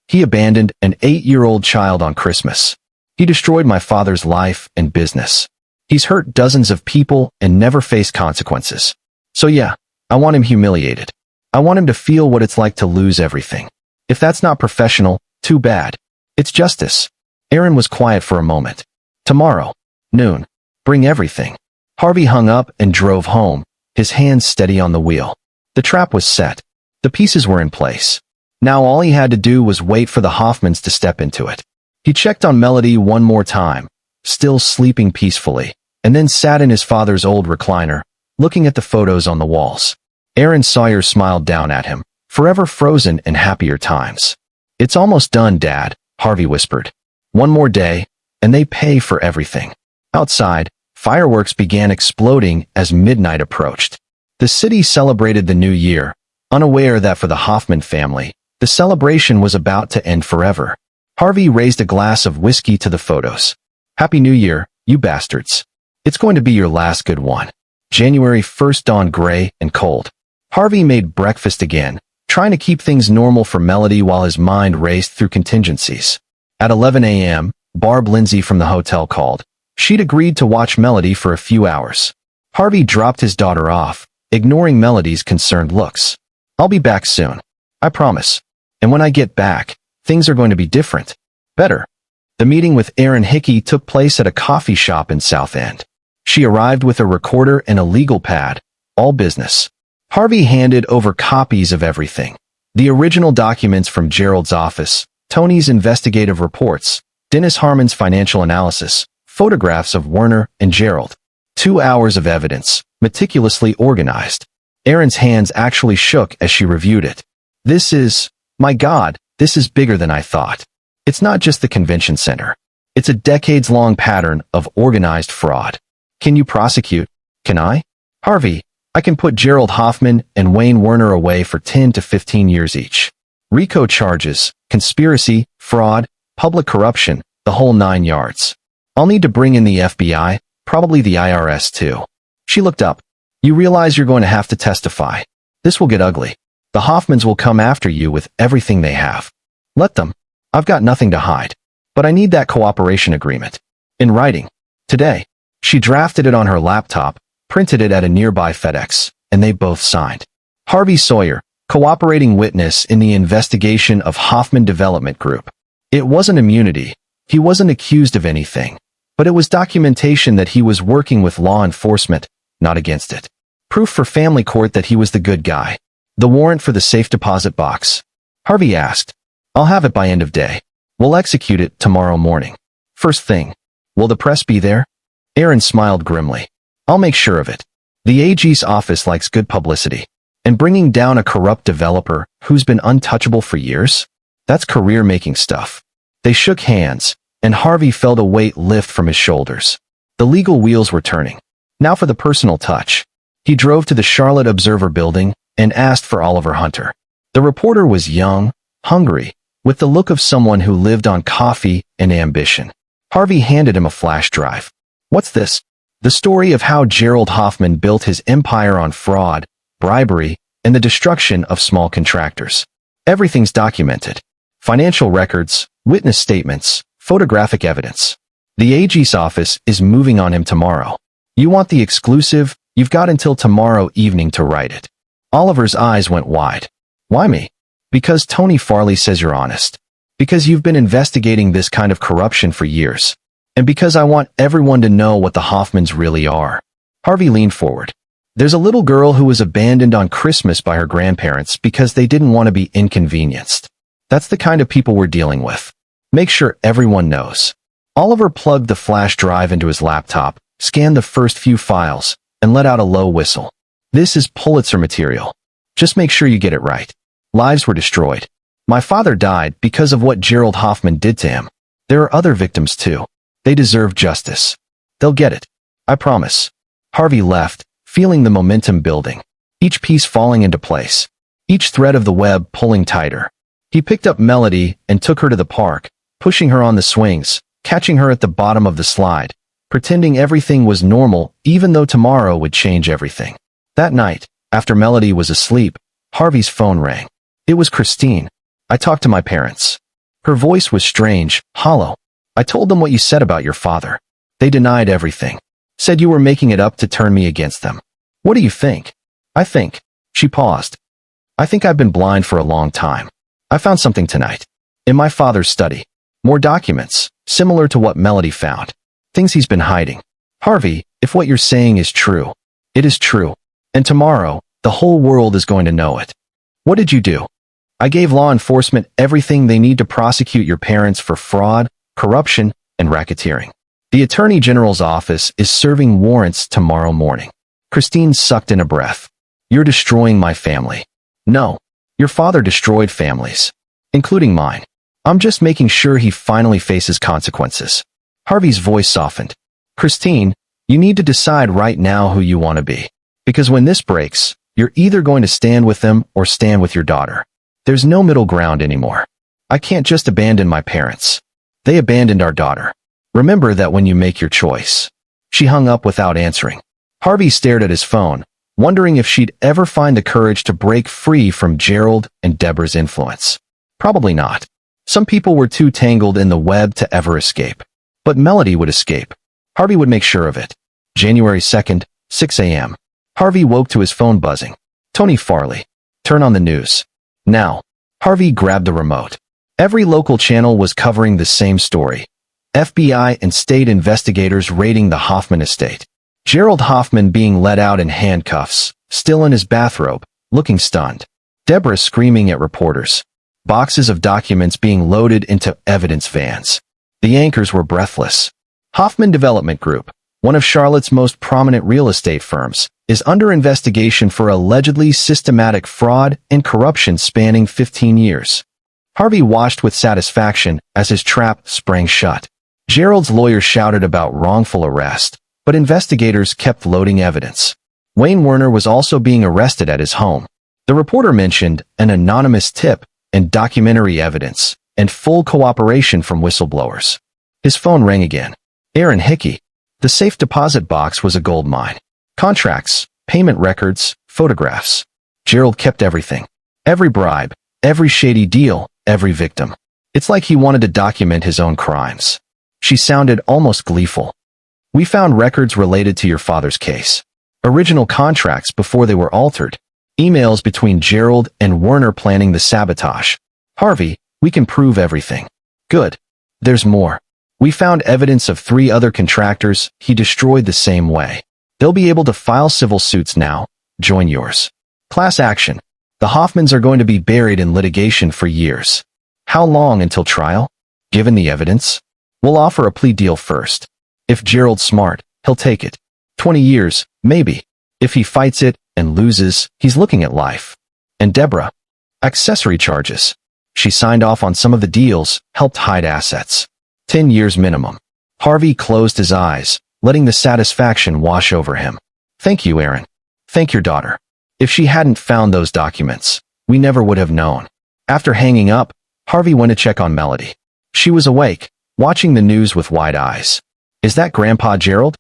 He abandoned an 8-year-old child on Christmas. He destroyed my father's life and business. He's hurt dozens of people and never faced consequences. So yeah, I want him humiliated. I want him to feel what it's like to lose everything. If that's not professional, too bad. It's justice. Aaron was quiet for a moment. Tomorrow, noon. Bring everything. Harvey hung up and drove home, his hands steady on the wheel. The trap was set. The pieces were in place. Now all he had to do was wait for the Hoffmans to step into it. He checked on Melody one more time, still sleeping peacefully, and then sat in his father's old recliner, looking at the photos on the walls. Aaron Sawyer smiled down at him, forever frozen in happier times. It's almost done, Dad, Harvey whispered. One more day, and they pay for everything. Outside, fireworks began exploding as midnight approached. The city celebrated the new year, unaware that for the Hoffman family, the celebration was about to end forever. Harvey raised a glass of whiskey to the photos. Happy New Year, you bastards. It's going to be your last good one. January 1st dawned gray and cold. Harvey made breakfast again, trying to keep things normal for Melody while his mind raced through contingencies. At 11 a.m., Barb Lindsay from the hotel called. She'd agreed to watch Melody for a few hours. Harvey dropped his daughter off, ignoring Melody's concerned looks. I'll be back soon. I promise. And when I get back, things are going to be different. Better. The meeting with Aaron Hickey took place at a coffee shop in South End. She arrived with a recorder and a legal pad, all business. Harvey handed over copies of everything. The original documents from Gerald's office, Tony's investigative reports, Dennis Harmon's financial analysis, photographs of Werner and Gerald. 2 hours of evidence, meticulously organized. Aaron's hands actually shook as she reviewed it. My God, this is bigger than I thought. It's not just the convention center. It's a decades-long pattern of organized fraud. Can you prosecute? Can I? Harvey, I can put Gerald Hoffman and Wayne Werner away for 10 to 15 years each. RICO charges, conspiracy, fraud, public corruption, the whole 9 yards. I'll need to bring in the FBI, probably the IRS too. She looked up. You realize you're going to have to testify. This will get ugly. The Hoffmans will come after you with everything they have. Let them. I've got nothing to hide. But I need that cooperation agreement. In writing. Today. She drafted it on her laptop, printed it at a nearby FedEx, and they both signed. Harvey Sawyer, cooperating witness in the investigation of Hoffman Development Group. It wasn't immunity. He wasn't accused of anything. But it was documentation that he was working with law enforcement, not against it. Proof for family court that he was the good guy. The warrant for the safe deposit box. Harvey asked. I'll have it by end of day. We'll execute it tomorrow morning. First thing. Will the press be there? Aaron smiled grimly. I'll make sure of it. The AG's office likes good publicity. And bringing down a corrupt developer who's been untouchable for years? That's career-making stuff. They shook hands, and Harvey felt a weight lift from his shoulders. The legal wheels were turning. Now for the personal touch. He drove to the Charlotte Observer building and asked for Oliver Hunter. The reporter was young, hungry, with the look of someone who lived on coffee and ambition. Harvey handed him a flash drive. What's this? The story of how Gerald Hoffman built his empire on fraud, bribery, and the destruction of small contractors. Everything's documented. Financial records, witness statements, photographic evidence. The AG's office is moving on him tomorrow. You want the exclusive? You've got until tomorrow evening to write it. Oliver's eyes went wide. Why me? Because Tony Farley says you're honest. Because you've been investigating this kind of corruption for years. And because I want everyone to know what the Hoffmans really are. Harvey leaned forward. There's a little girl who was abandoned on Christmas by her grandparents because they didn't want to be inconvenienced. That's the kind of people we're dealing with. Make sure everyone knows. Oliver plugged the flash drive into his laptop, scanned the first few files, and let out a low whistle. This is Pulitzer material. Just make sure you get it right. Lives were destroyed. My father died because of what Gerald Hoffman did to him. There are other victims too. They deserve justice. They'll get it. I promise. Harvey left, feeling the momentum building. Each piece falling into place. Each thread of the web pulling tighter. He picked up Melody and took her to the park, pushing her on the swings, catching her at the bottom of the slide, pretending everything was normal even though tomorrow would change everything. That night, after Melody was asleep, Harvey's phone rang. It was Christine. I talked to my parents. Her voice was strange, hollow. I told them what you said about your father. They denied everything. Said you were making it up to turn me against them. What do you think? I think. She paused. I think I've been blind for a long time. I found something tonight. In my father's study. More documents, similar to what Melody found. Things he's been hiding. Harvey, if what you're saying is true, it is true. And tomorrow, the whole world is going to know it. What did you do? I gave law enforcement everything they need to prosecute your parents for fraud, corruption, and racketeering. The Attorney General's office is serving warrants tomorrow morning. Christine sucked in a breath. You're destroying my family. No. Your father destroyed families. Including mine. I'm just making sure he finally faces consequences. Harvey's voice softened. Christine, you need to decide right now who you want to be. Because when this breaks, you're either going to stand with them or stand with your daughter. There's no middle ground anymore. I can't just abandon my parents. They abandoned our daughter. Remember that when you make your choice. She hung up without answering. Harvey stared at his phone, wondering if she'd ever find the courage to break free from Gerald and Deborah's influence. Probably not. Some people were too tangled in the web to ever escape. But Melody would escape. Harvey would make sure of it. January 2nd, 6 a.m. Harvey woke to his phone buzzing. Tony Farley. Turn on the news. Now. Harvey grabbed the remote. Every local channel was covering the same story. FBI and state investigators raiding the Hoffman estate. Gerald Hoffman being let out in handcuffs, still in his bathrobe, looking stunned. Deborah screaming at reporters. Boxes of documents being loaded into evidence vans. The anchors were breathless. Hoffman Development Group, one of Charlotte's most prominent real estate firms, is under investigation for allegedly systematic fraud and corruption spanning 15 years. Harvey watched with satisfaction as his trap sprang shut. Gerald's lawyer shouted about wrongful arrest, but investigators kept loading evidence. Wayne Werner was also being arrested at his home. The reporter mentioned an anonymous tip and documentary evidence and full cooperation from whistleblowers. His phone rang again. Aaron Hickey. The safe deposit box was a gold mine. Contracts, payment records, photographs. Gerald kept everything. Every bribe, every shady deal, every victim. It's like he wanted to document his own crimes. She sounded almost gleeful. We found records related to your father's case. Original contracts before they were altered. Emails between Gerald and Werner planning the sabotage. Harvey, we can prove everything. Good. There's more. We found evidence of 3 other contractors he destroyed the same way. They'll be able to file civil suits now. Join yours. Class action. The Hoffmans are going to be buried in litigation for years. How long until trial? Given the evidence, we'll offer a plea deal first. If Gerald's smart, he'll take it. 20 years, maybe. If he fights it and loses, he's looking at life. And Deborah? Accessory charges. She signed off on some of the deals, helped hide assets. 10 years minimum. Harvey closed his eyes, letting the satisfaction wash over him. Thank you, Aaron. Thank your daughter. If she hadn't found those documents, we never would have known. After hanging up, Harvey went to check on Melody. She was awake, watching the news with wide eyes. Is that Grandpa Gerald?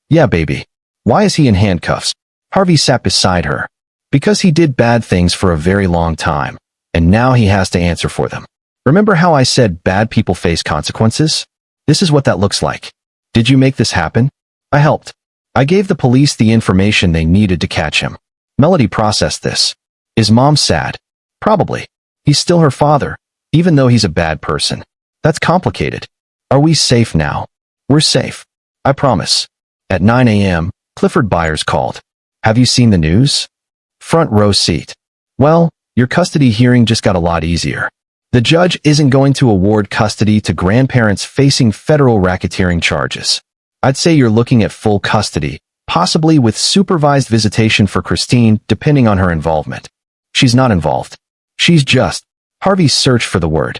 Yeah, baby. Why is he in handcuffs? Harvey sat beside her. Because he did bad things for a very long time, and now he has to answer for them. Remember how I said bad people face consequences? This is what that looks like. Did you make this happen? I helped. I gave the police the information they needed to catch him. Melody processed this. Is Mom sad? Probably. He's still her father, even though he's a bad person. That's complicated. Are we safe now? We're safe. I promise. At 9 a.m., Clifford Byers called. Have you seen the news? Front row seat. Well, your custody hearing just got a lot easier. The judge isn't going to award custody to grandparents facing federal racketeering charges. I'd say you're looking at full custody, possibly with supervised visitation for Christine, depending on her involvement. She's not involved. She's just. Harvey searched for the word.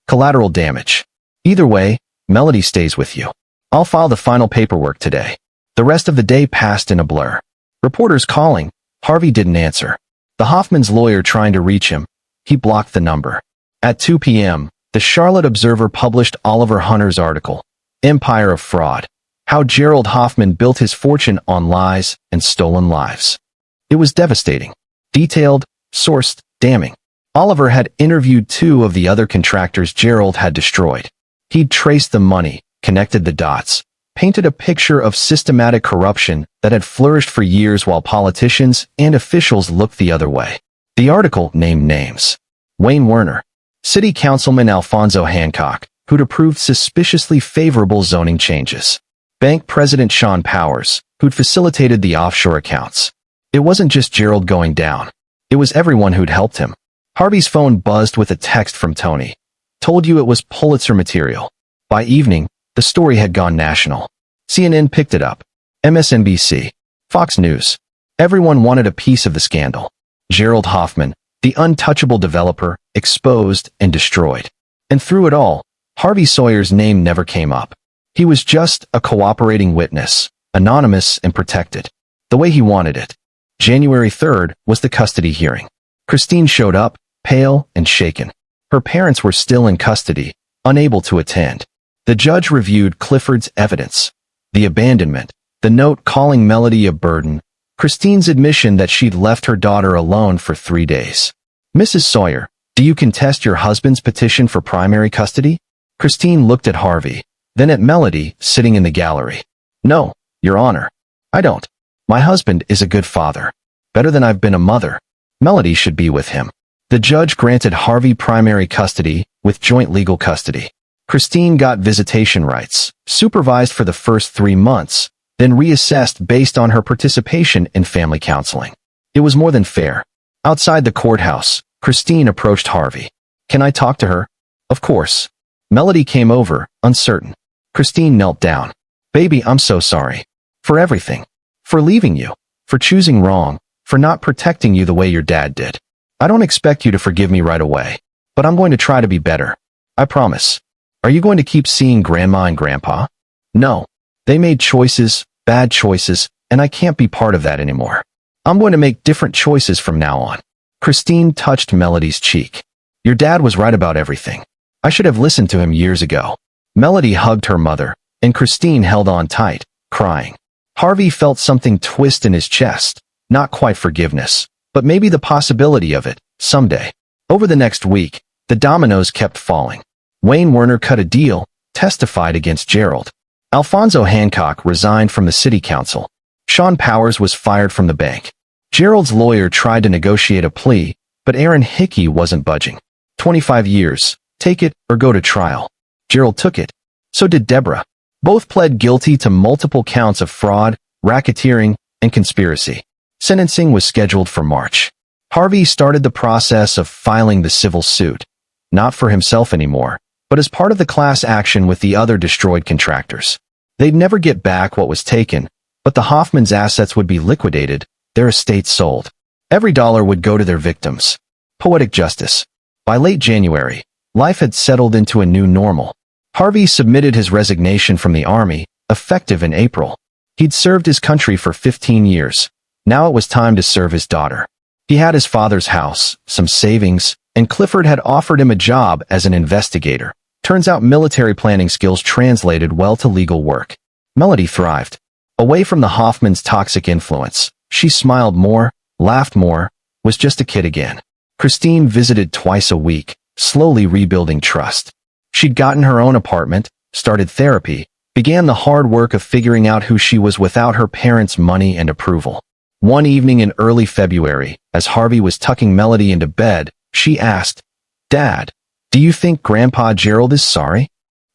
Collateral damage. Either way, Melody stays with you. I'll file the final paperwork today. The rest of the day passed in a blur. Reporters calling. Harvey didn't answer. The Hoffman's lawyer trying to reach him. He blocked the number. At 2 p.m., the Charlotte Observer published Oliver Hunter's article, Empire of Fraud, How Gerald Hoffman Built His Fortune on Lies and Stolen Lives. It was devastating. Detailed, sourced, damning. Oliver had interviewed 2 of the other contractors Gerald had destroyed. He'd traced the money, connected the dots, painted a picture of systematic corruption that had flourished for years while politicians and officials looked the other way. The article named names. Wayne Werner. City Councilman Alfonso Hancock, who'd approved suspiciously favorable zoning changes. Bank President Sean Powers, who'd facilitated the offshore accounts. It wasn't just Gerald going down. It was everyone who'd helped him. Harvey's phone buzzed with a text from Tony. Told you it was Pulitzer material. By evening, the story had gone national. CNN picked it up. MSNBC. Fox News. Everyone wanted a piece of the scandal. Gerald Hoffman, the untouchable developer, exposed and destroyed. And through it all, Harvey Sawyer's name never came up. He was just a cooperating witness, anonymous and protected, the way he wanted it. January 3rd was the custody hearing. Christine showed up, pale and shaken. Her parents were still in custody, unable to attend. The judge reviewed Clifford's evidence, the abandonment, the note calling Melody a burden, Christine's admission that she'd left her daughter alone for 3 days. Mrs. Sawyer, do you contest your husband's petition for primary custody? Christine looked at Harvey, then at Melody, sitting in the gallery. No, Your Honor. I don't. My husband is a good father. Better than I've been a mother. Melody should be with him. The judge granted Harvey primary custody with joint legal custody. Christine got visitation rights, supervised for the first 3 months, then reassessed based on her participation in family counseling. It was more than fair. Outside the courthouse, Christine approached Harvey. Can I talk to her? Of course. Melody came over, uncertain. Christine knelt down. Baby, I'm so sorry. For everything. For leaving you. For choosing wrong. For not protecting you the way your dad did. I don't expect you to forgive me right away, but I'm going to try to be better. I promise. Are you going to keep seeing Grandma and Grandpa? No. They made choices, bad choices, and I can't be part of that anymore. I'm going to make different choices from now on. Christine touched Melody's cheek. Your dad was right about everything. I should have listened to him years ago. Melody hugged her mother, and Christine held on tight, crying. Harvey felt something twist in his chest, not quite forgiveness, but maybe the possibility of it, someday. Over the next week, the dominoes kept falling. Wayne Werner cut a deal, testified against Gerald. Alfonso Hancock resigned from the city council. Sean Powers was fired from the bank. Gerald's lawyer tried to negotiate a plea, but Aaron Hickey wasn't budging. 25 years, take it or go to trial. Gerald took it. So did Deborah. Both pled guilty to multiple counts of fraud, racketeering, and conspiracy. Sentencing was scheduled for March. Harvey started the process of filing the civil suit, not for himself anymore, but as part of the class action with the other destroyed contractors. They'd never get back what was taken, but the Hoffmans' assets would be liquidated, their estates sold. Every dollar would go to their victims. Poetic justice. By late January, life had settled into a new normal. Harvey submitted his resignation from the army, effective in April. He'd served his country for 15 years. Now it was time to serve his daughter. He had his father's house, some savings, and Clifford had offered him a job as an investigator. Turns out military planning skills translated well to legal work. Melody thrived. Away from the Hoffmans' toxic influence, she smiled more, laughed more, was just a kid again. Christine visited twice a week, slowly rebuilding trust. She'd gotten her own apartment, started therapy, began the hard work of figuring out who she was without her parents' money and approval. One evening in early February, as Harvey was tucking Melody into bed, she asked, "Dad, do you think Grandpa Gerald is sorry?"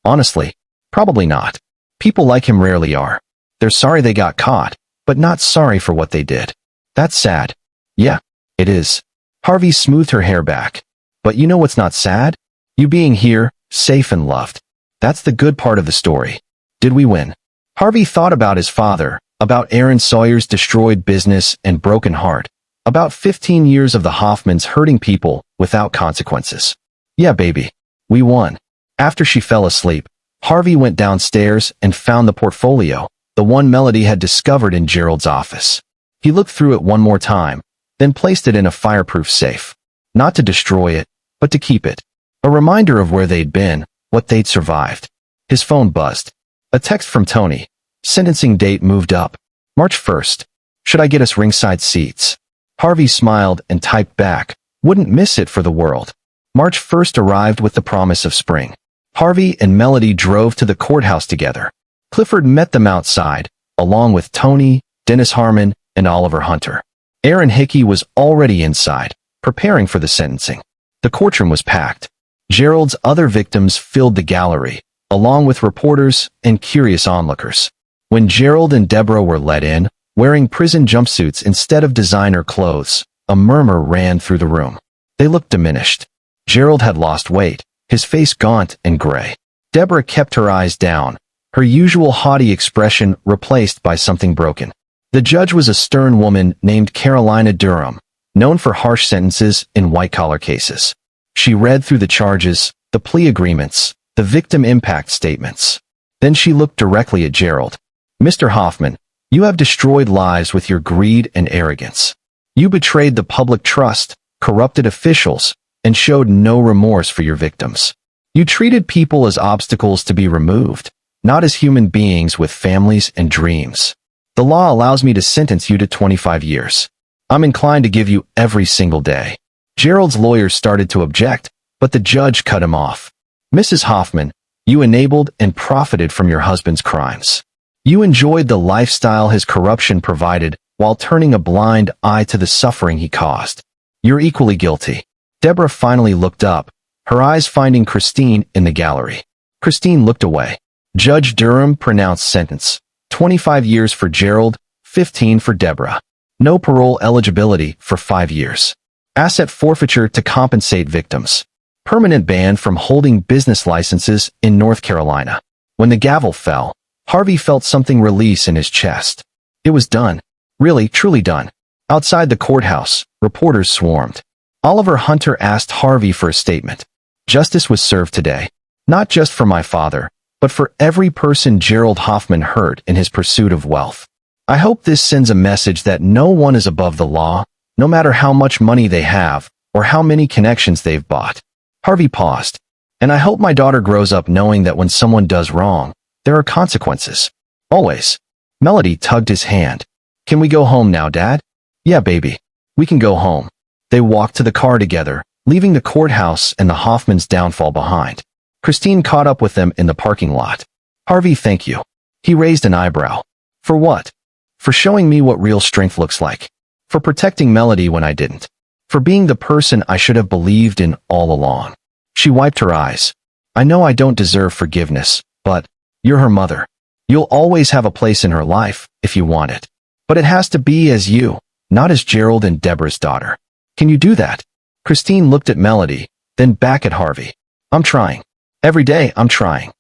Honestly, probably not. People like him rarely are. They're sorry they got caught, but not sorry for what they did. That's sad. Yeah, it is. Harvey smoothed her hair back. But you know what's not sad? You being here, safe and loved. That's the good part of the story. Did we win? Harvey thought about his father, about Aaron Sawyer's destroyed business and broken heart, about 15 years of the Hoffmans hurting people without consequences. Yeah, baby. We won. After she fell asleep, Harvey went downstairs and found the portfolio, the one Melody had discovered in Gerald's office. He looked through it one more time, then placed it in a fireproof safe. Not to destroy it, but to keep it. A reminder of where they'd been, what they'd survived. His phone buzzed. A text from Tony. Sentencing date moved up. March 1st. Should I get us ringside seats? Harvey smiled and typed back. Wouldn't miss it for the world. March 1st arrived with the promise of spring. Harvey and Melody drove to the courthouse together. Clifford met them outside, along with Tony, Dennis Harmon, and Oliver Hunter. Aaron Hickey was already inside, preparing for the sentencing. The courtroom was packed. Gerald's other victims filled the gallery, along with reporters and curious onlookers. When Gerald and Deborah were let in, wearing prison jumpsuits instead of designer clothes, a murmur ran through the room. They looked diminished. Gerald had lost weight, his face gaunt and gray. Deborah kept her eyes down, her usual haughty expression replaced by something broken. The judge was a stern woman named Carolina Durham, known for harsh sentences in white-collar cases. She read through the charges, the plea agreements, the victim impact statements. Then she looked directly at Gerald. "Mr. Hoffman, you have destroyed lives with your greed and arrogance. You betrayed the public trust, corrupted officials, and showed no remorse for your victims. You treated people as obstacles to be removed, not as human beings with families and dreams. The law allows me to sentence you to 25 years. I'm inclined to give you every single day." Gerald's lawyer started to object, but the judge cut him off. "Mrs. Hoffman, you enabled and profited from your husband's crimes. You enjoyed the lifestyle his corruption provided while turning a blind eye to the suffering he caused. You're equally guilty." Deborah finally looked up, her eyes finding Christine in the gallery. Christine looked away. Judge Durham pronounced sentence. 25 years for Gerald, 15 for Deborah. No parole eligibility for 5 years. Asset forfeiture to compensate victims. Permanent ban from holding business licenses in North Carolina. When the gavel fell, Harvey felt something release in his chest. It was done. Really, truly done. Outside the courthouse, reporters swarmed. Oliver Hunter asked Harvey for a statement. "Justice was served today. Not just for my father, but for every person Gerald Hoffman hurt in his pursuit of wealth. I hope this sends a message that no one is above the law, no matter how much money they have or how many connections they've bought. Harvey paused. And I hope my daughter grows up knowing that when someone does wrong, there are consequences. Always. Melody tugged his hand. Can we go home now, Dad? Yeah, baby. We can go home. They walked to the car together, leaving the courthouse and the Hoffmans' downfall behind. Christine caught up with them in the parking lot. Harvey, thank you. He raised an eyebrow. For what? For showing me what real strength looks like. For protecting Melody when I didn't. For being the person I should have believed in all along. She wiped her eyes. I know I don't deserve forgiveness, but you're her mother. You'll always have a place in her life, if you want it. But it has to be as you, not as Gerald and Deborah's daughter. Can you do that? Christine looked at Melody, then back at Harvey. I'm trying. Every day, I'm trying.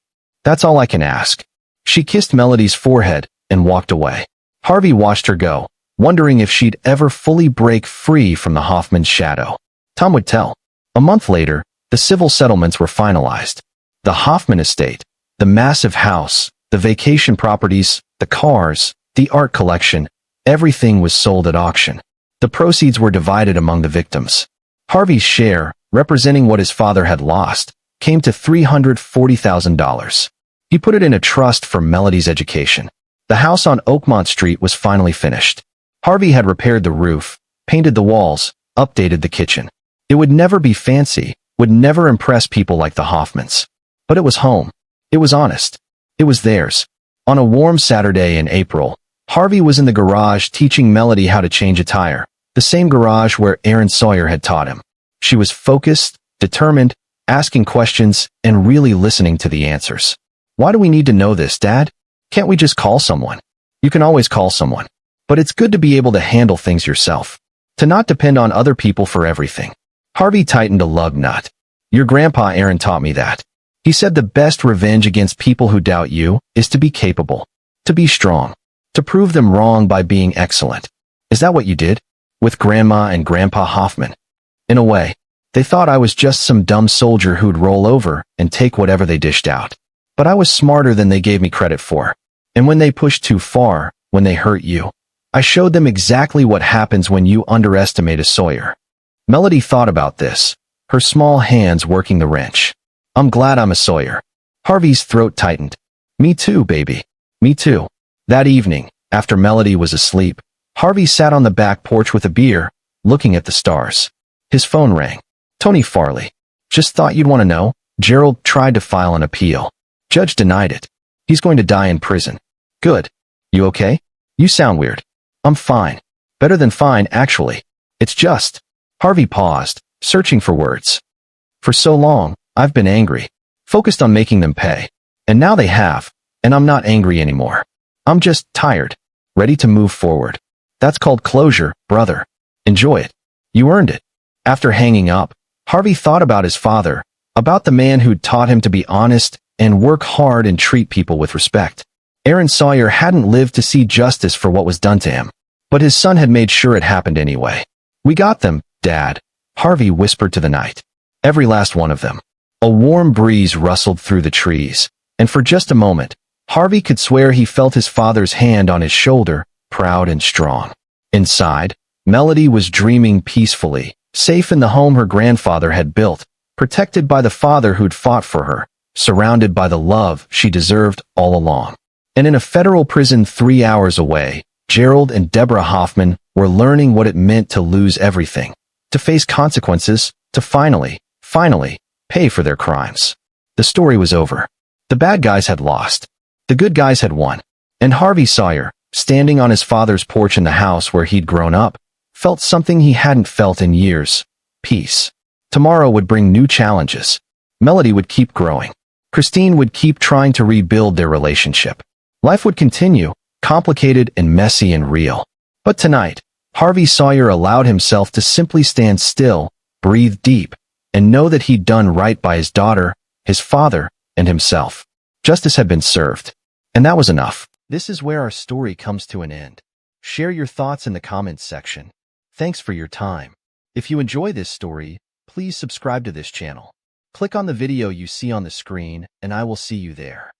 That's all I can ask. She kissed Melody's forehead and walked away. Harvey watched her go, wondering if she'd ever fully break free from the Hoffman's shadow. Time would tell. A month later, the civil settlements were finalized. The Hoffman estate, the massive house, the vacation properties, the cars, the art collection, everything was sold at auction. The proceeds were divided among the victims. Harvey's share, representing what his father had lost, came to $340,000. He put it in a trust for Melody's education. The house on Oakmont Street was finally finished. Harvey had repaired the roof, painted the walls, updated the kitchen. It would never be fancy, would never impress people like the Hoffmans. But it was home. It was honest. It was theirs. On a warm Saturday in April, Harvey was in the garage teaching Melody how to change a tire, the same garage where Aaron Sawyer had taught him. She was focused, determined, asking questions, and really listening to the answers. Why do we need to know this, Dad? Can't we just call someone? You can always call someone. But it's good to be able to handle things yourself. To not depend on other people for everything. Harvey tightened a lug nut. Your grandpa Aaron taught me that. He said the best revenge against people who doubt you is to be capable, to be strong, to prove them wrong by being excellent. Is that what you did? With Grandma and Grandpa Hoffman? In a way, they thought I was just some dumb soldier who'd roll over and take whatever they dished out. But I was smarter than they gave me credit for. And when they pushed too far, when they hurt you, I showed them exactly what happens when you underestimate a Sawyer. Melody thought about this, her small hands working the wrench. I'm glad I'm a Sawyer. Harvey's throat tightened. Me too, baby. Me too. That evening, after Melody was asleep, Harvey sat on the back porch with a beer, looking at the stars. His phone rang. Tony Farley. Just thought you'd want to know. Gerald tried to file an appeal. Judge denied it. He's going to die in prison. Good. You okay? You sound weird. I'm fine. Better than fine, actually. It's just. Harvey paused, searching for words. For so long, I've been angry, focused on making them pay. And now they have, and I'm not angry anymore. I'm just tired, ready to move forward. That's called closure, brother. Enjoy it. You earned it. After hanging up, Harvey thought about his father, about the man who'd taught him to be honest and work hard and treat people with respect. Aaron Sawyer hadn't lived to see justice for what was done to him, but his son had made sure it happened anyway. We got them, Dad, Harvey whispered to the night. Every last one of them. A warm breeze rustled through the trees, and for just a moment, Harvey could swear he felt his father's hand on his shoulder, proud and strong. Inside, Melody was dreaming peacefully, safe in the home her grandfather had built, protected by the father who'd fought for her, surrounded by the love she deserved all along. And in a federal prison 3 hours away, Gerald and Deborah Hoffman were learning what it meant to lose everything, to face consequences, to finally pay for their crimes. The story was over. The bad guys had lost. The good guys had won. And Harvey Sawyer, standing on his father's porch in the house where he'd grown up, felt something he hadn't felt in years. Peace. Tomorrow would bring new challenges. Melody would keep growing. Christine would keep trying to rebuild their relationship. Life would continue, complicated and messy and real. But tonight, Harvey Sawyer allowed himself to simply stand still, breathe deep, and know that he'd done right by his daughter, his father, and himself. Justice had been served. And that was enough. This is where our story comes to an end. Share your thoughts in the comments section. Thanks for your time. If you enjoy this story, please subscribe to this channel. Click on the video you see on the screen, and I will see you there.